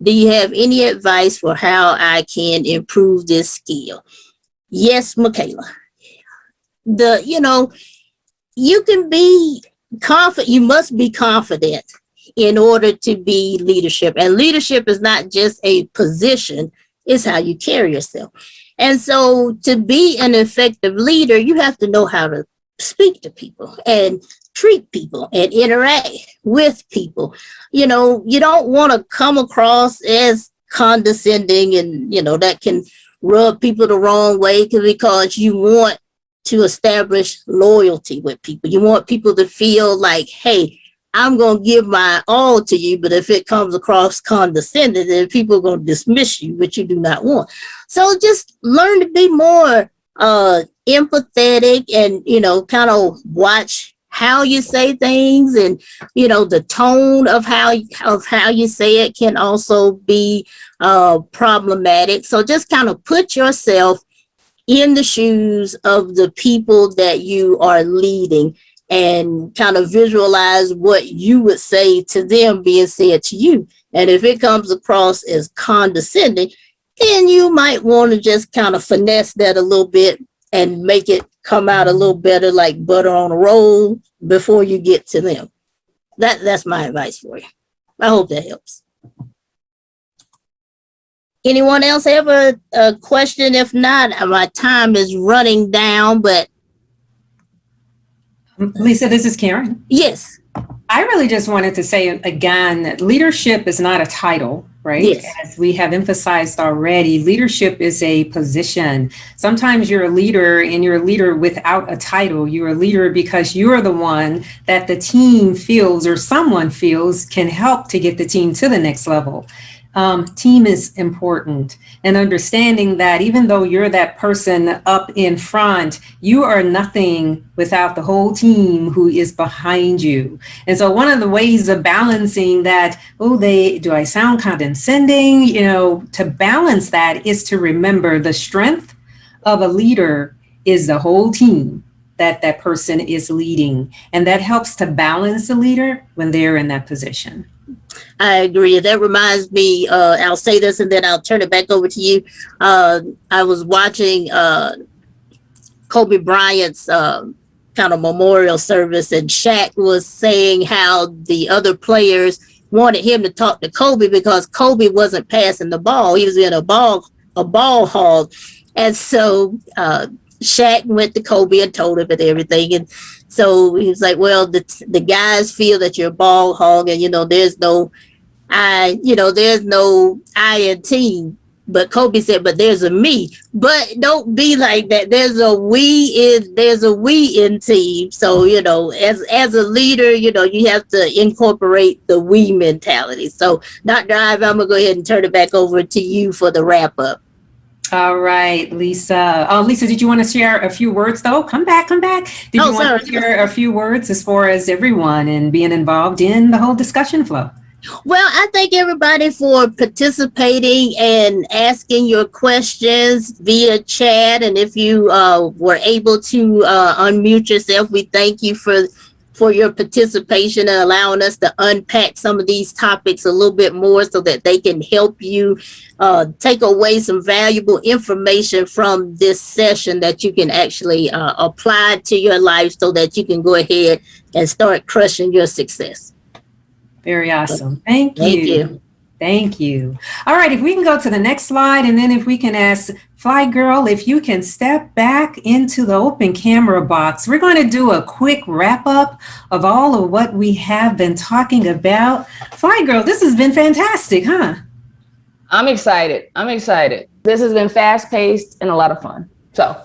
Do you have any advice for how I can improve this skill? Yes, Michaela. You can be confident. You must be confident in order to be leadership. And leadership is not just a position, it's how you carry yourself. And so to be an effective leader, you have to know how to speak to people and treat people and interact with people. You don't want to come across as condescending, and that can rub people the wrong way because you want to establish loyalty with people. You want people to feel like, hey, I'm going to give my all to you, but if it comes across condescending, then people are going to dismiss you, which you do not want. So just learn to be more empathetic and, kind of watch how you say things, and, the tone of how you say it can also be problematic. So just kind of put yourself in the shoes of the people that you are leading and kind of visualize what you would say to them being said to you. And if it comes across as condescending, then you might want to just kind of finesse that a little bit and make it come out a little better, like butter on a roll, before you get to them. That's my advice for you. I hope that helps. Anyone else have a question? If not, my time is running down, but. Lisa, this is Karen. Yes. I really just wanted to say again that leadership is not a title, right? Yes. As we have emphasized already, leadership is a position. Sometimes you're a leader and you're a leader without a title. You're a leader because you're the one that the team feels or someone feels can help to get the team to the next level. Team is important, and understanding that even though you're that person up in front, you are nothing without the whole team who is behind you. And so one of the ways of balancing that, do I sound condescending? To balance that is to remember the strength of a leader is the whole team that person is leading. And that helps to balance the leader when they're in that position. I agree. That reminds me, I'll say this and then I'll turn it back over to you. I was watching Kobe Bryant's kind of memorial service, and Shaq was saying how the other players wanted him to talk to Kobe because Kobe wasn't passing the ball. He was in a ball hog. And so Shaq went to Kobe and told him and everything. And so he was like, well, the guys feel that you're a ball hog, and there's no I in team. But Kobe said, but there's a me. But don't be like that. There's a we in team. So, as a leader, you have to incorporate the we mentality. So Dr. Ivy, I'm gonna go ahead and turn it back over to you for the wrap up. All right, Lisa. Lisa, did you want to share a few words, though? Come back. Did you want to share a few words as far as everyone and being involved in the whole discussion flow? Well, I thank everybody for participating and asking your questions via chat. And if you were able to unmute yourself, we thank you for for your participation and allowing us to unpack some of these topics a little bit more so that they can help you take away some valuable information from this session that you can actually apply to your life so that you can go ahead and start crushing your success. Very awesome. Thank you. Thank you. Thank you. All right, if we can go to the next slide, and then if we can ask FlyGirl, if you can step back into the open camera box. We're going to do a quick wrap up of all of what we have been talking about. FlyGirl, this has been fantastic, huh? I'm excited. This has been fast paced and a lot of fun. So.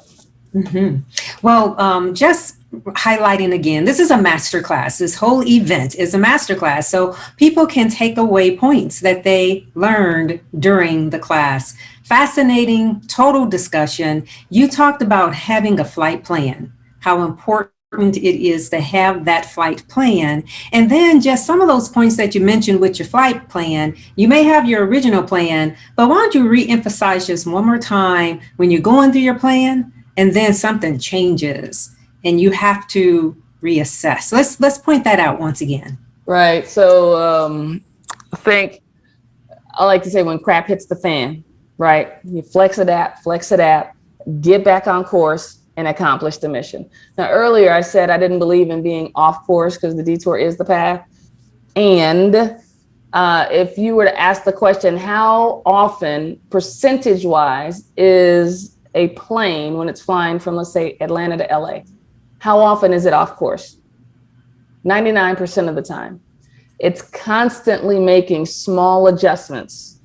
Well, just highlighting again, this is a masterclass. This whole event is a masterclass. So people can take away points that they learned during the class. Fascinating, total discussion. You talked about having a flight plan, how important it is to have that flight plan. And then just some of those points that you mentioned with your flight plan, you may have your original plan, but why don't you re-emphasize just one more time when you're going through your plan and then something changes and you have to reassess. Let's point that out once again. Right. So I think I like to say when crap hits the fan, right? You flex, adapt, get back on course and accomplish the mission. Now, earlier I said I didn't believe in being off course because the detour is the path. And if you were to ask the question, how often percentage wise is a plane when it's flying from, let's say, Atlanta to LA? How often is it off course? 99% of the time. It's constantly making small adjustments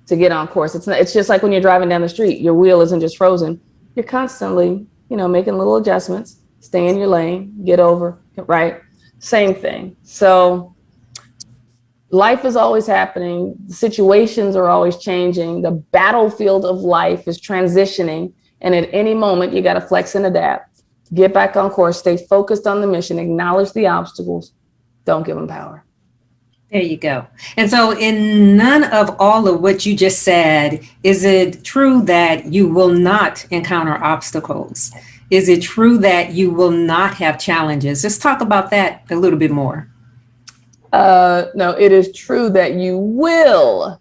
to get on course. It's just like when you're driving down the street, your wheel isn't just frozen. You're constantly, making little adjustments, stay in your lane, get over, right? Same thing. So life is always happening. Situations are always changing. The battlefield of life is transitioning. And at any moment, you got to flex and adapt. Get back on course, stay focused on the mission, acknowledge the obstacles, don't give them power. There you go. And so in none of all of what you just said, is it true that you will not encounter obstacles? Is it true that you will not have challenges? Let's talk about that a little bit more. No, it is true that you will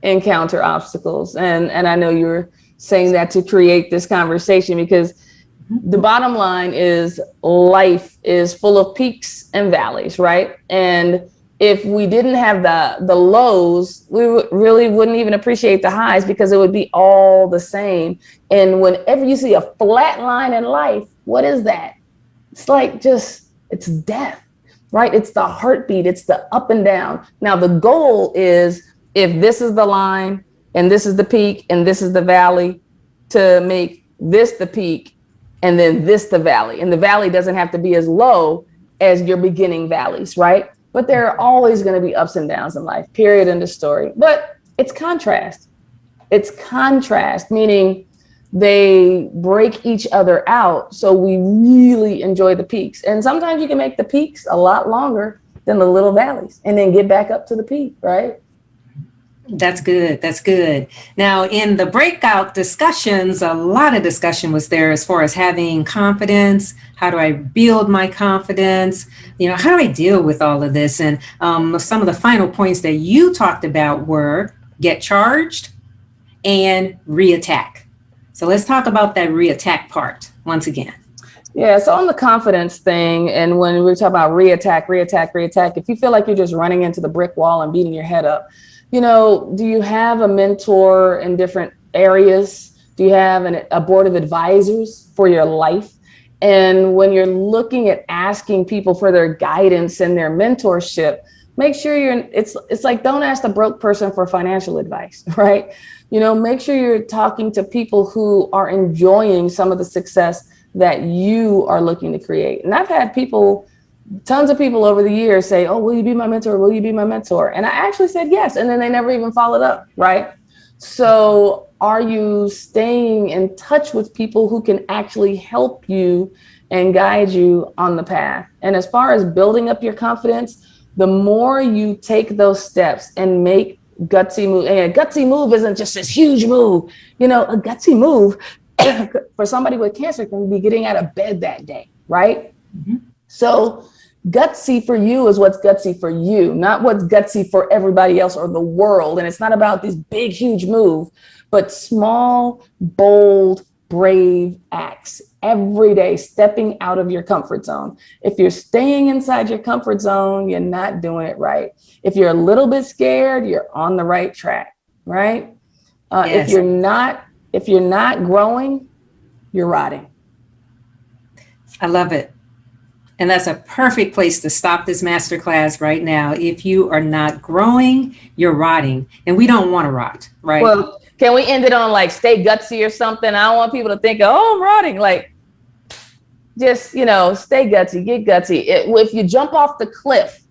encounter obstacles. And I know you're saying that to create this conversation because the bottom line is life is full of peaks and valleys, right? And if we didn't have the lows, we really wouldn't even appreciate the highs because it would be all the same. And whenever you see a flat line in life, what is that? It's like it's death, right? It's the heartbeat, it's the up and down. Now, the goal is if this is the line and this is the peak and this is the valley, to make this the peak and then this the valley. And the valley doesn't have to be as low as your beginning valleys, right? But there are always going to be ups and downs in life, period, end of story. But it's contrast. It's contrast, meaning they break each other out. So we really enjoy the peaks. And sometimes you can make the peaks a lot longer than the little valleys and then get back up to the peak, right? That's good. That's good. Now, in the breakout discussions, a lot of discussion was there as far as having confidence. How do I build my confidence? How do I deal with all of this? And some of the final points that you talked about were get charged and reattack. So let's talk about that reattack part once again. Yeah, so on the confidence thing, and when we talk about reattack, if you feel like you're just running into the brick wall and beating your head up, do you have a mentor in different areas? Do you have a board of advisors for your life? And when you're looking at asking people for their guidance and their mentorship, make sure it's like, don't ask the broke person for financial advice, right? Make sure you're talking to people who are enjoying some of the success that you are looking to create. And I've had tons of people over the years say, oh, will you be my mentor? Will you be my mentor? And I actually said yes. And then they never even followed up, right? So are you staying in touch with people who can actually help you and guide you on the path? And as far as building up your confidence, the more you take those steps and make gutsy move, and a gutsy move isn't just this huge move, a gutsy move for somebody with cancer can be getting out of bed that day, right? Mm-hmm. So Gutsy for you is what's gutsy for you, not what's gutsy for everybody else or the world. And it's not about this big, huge move, but small, bold, brave acts every day, stepping out of your comfort zone. If you're staying inside your comfort zone, you're not doing it right. If you're a little bit scared, you're on the right track, right? Yes. If you're not growing, you're rotting. I love it. And that's a perfect place to stop this masterclass right now. If you are not growing, you're rotting. And we don't want to rot, right? Well, can we end it on like stay gutsy or something? I don't want people to think, oh, I'm rotting. Like, just, stay gutsy, get gutsy. If you jump off the cliff,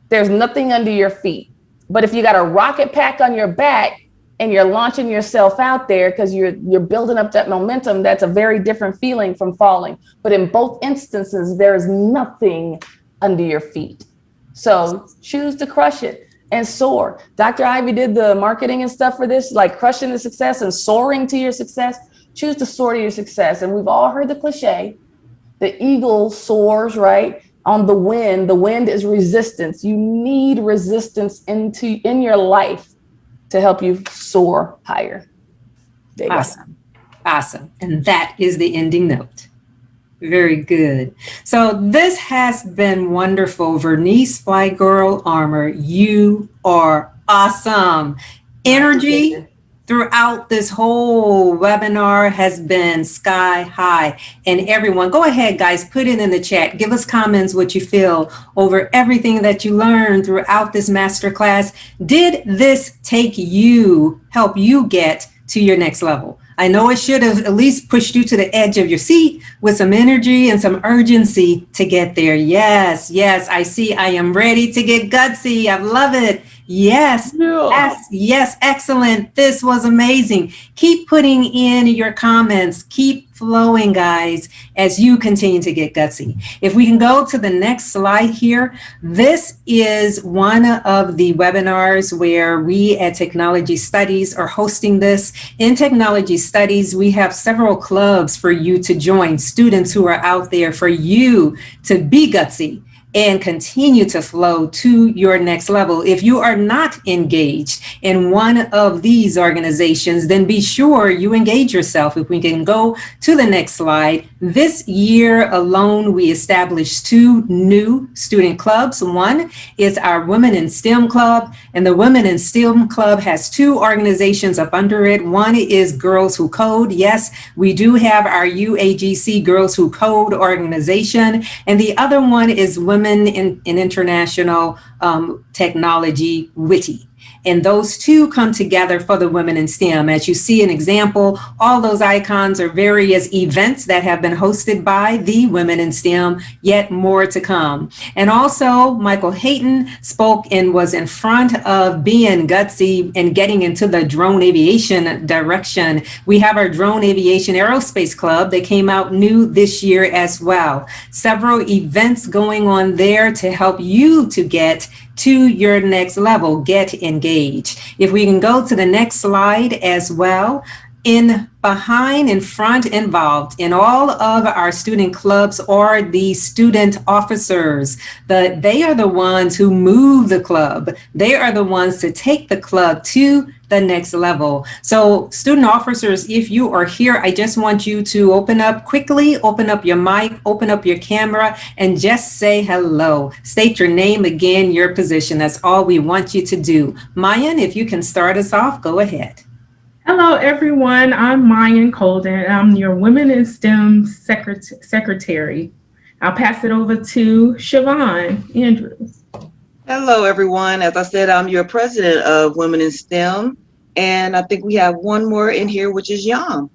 there's nothing under your feet. But if you got a rocket pack on your back and you're launching yourself out there because you're building up that momentum, that's a very different feeling from falling. But in both instances, there is nothing under your feet. So choose to crush it and soar. Dr. Ivy did the marketing and stuff for this, like crushing the success and soaring to your success. Choose to soar to your success. And we've all heard the cliche, the eagle soars, right? On the wind. The wind is resistance. You need resistance in your life to help you soar higher. Awesome. Awesome. And that is the ending note. Very good. So this has been wonderful. Vernice, FlyGirl, Armour, you are awesome. Energy throughout this whole webinar has been sky high. And everyone, go ahead, guys, put it in the chat. Give us comments what you feel over everything that you learned throughout this masterclass. Did this help you get to your next level? I know it should have at least pushed you to the edge of your seat with some energy and some urgency to get there. Yes, I see. I am ready to get gutsy. I love it. Yes, yes, excellent. This was amazing. Keep putting in your comments. Keep flowing, guys, as you continue to get gutsy. If we can go to the next slide here, this is one of the webinars where we at Technology Studies are hosting this. In Technology Studies, we have several clubs for you to join, students who are out there for you to be gutsy and continue to flow to your next level. If you are not engaged in one of these organizations, then be sure you engage yourself. If we can go to the next slide, this year alone, we established 2 new student clubs. One is our Women in STEM Club, and the Women in STEM Club has 2 organizations up under it. One is Girls Who Code. Yes, we do have our UAGC Girls Who Code organization, and the other one is Women in International Technology, WITI. And those 2 come together for the Women in STEM. As you see an example, all those icons are various events that have been hosted by the Women in STEM, yet more to come. And also, Michael Hayden spoke and was in front of being gutsy and getting into the drone aviation direction. We have our Drone Aviation Aerospace Club that came out new this year as well. Several events going on there to help you to get to your next level, get engaged. If we can go to the next slide as well, behind, in front, involved in all of our student clubs are the student officers. They are the ones who move the club. They are the ones to take the club to the next level. So student officers, if you are here, I just want you to open up your mic, open up your camera, and just say hello. State your name again, your position. That's all we want you to do. Mayan, if you can start us off, go ahead. Hello, everyone. I'm Mayan Colden. I'm your Women in STEM Secretary. I'll pass it over to Siobhan Andrews. Hello, everyone. As I said, I'm your president of Women in STEM, and I think we have one more in here, which is Yam.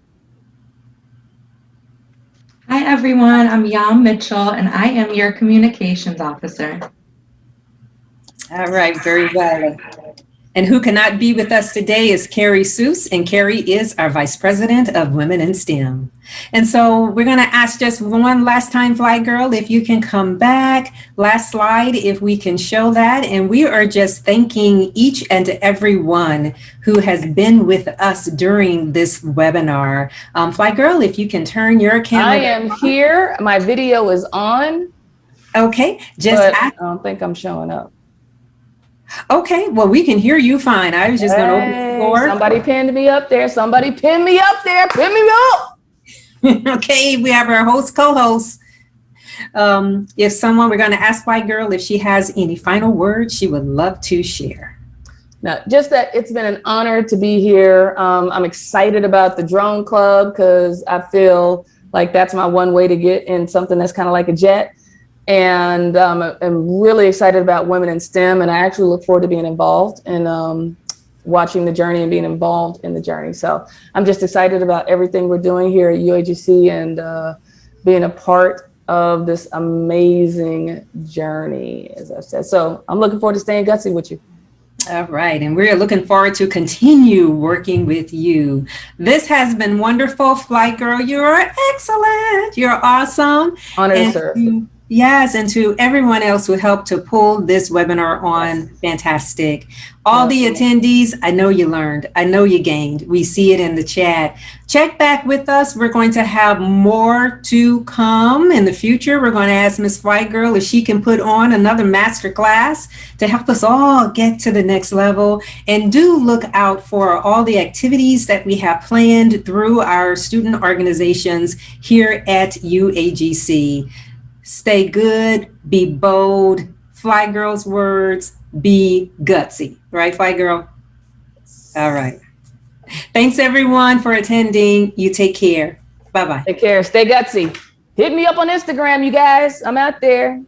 Hi, everyone. I'm Yam Mitchell, and I am your communications officer. All right, very well. And who cannot be with us today is Carrie Seuss, and Carrie is our Vice President of Women in STEM. And so we're going to ask just one last time, FlyGirl, if you can come back. Last slide, if we can show that. And we are just thanking each and every one who has been with us during this webinar. FlyGirl, if you can turn your camera. I am here. My video is on. Okay, But I don't think I'm showing up. Okay, well, we can hear you fine. I was just going to open the floor. Somebody pinned me up there. Somebody pinned me up there. Pin me up. Okay, we have our host, co-host. If someone, we're going to ask FlyGirl if she has any final words she would love to share. No, just that it's been an honor to be here. I'm excited about the drone club because I feel like that's my one way to get in something that's kind of like a jet. And I'm really excited about women in STEM, and I actually look forward to being involved and watching the journey and being involved in the journey. So I'm just excited about everything we're doing here at UAGC and being a part of this amazing journey, as I've said. So I'm looking forward to staying gutsy with you. All right, and we're looking forward to continue working with you. This has been wonderful, FlyGirl. You're excellent. You're awesome. Honored to serve. Yes, and to everyone else who helped to pull this webinar on, fantastic. All the attendees, I know you learned. I know you gained. We see it in the chat. Check back with us. We're going to have more to come in the future. We're going to ask Ms. FlyGirl if she can put on another masterclass to help us all get to the next level. And do look out for all the activities that we have planned through our student organizations here at UAGC. Stay good, be bold. FlyGirl's words, be gutsy. Right, FlyGirl? All right. Thanks, everyone, for attending. You take care. Bye-bye. Take care. Stay gutsy. Hit me up on Instagram, you guys. I'm out there.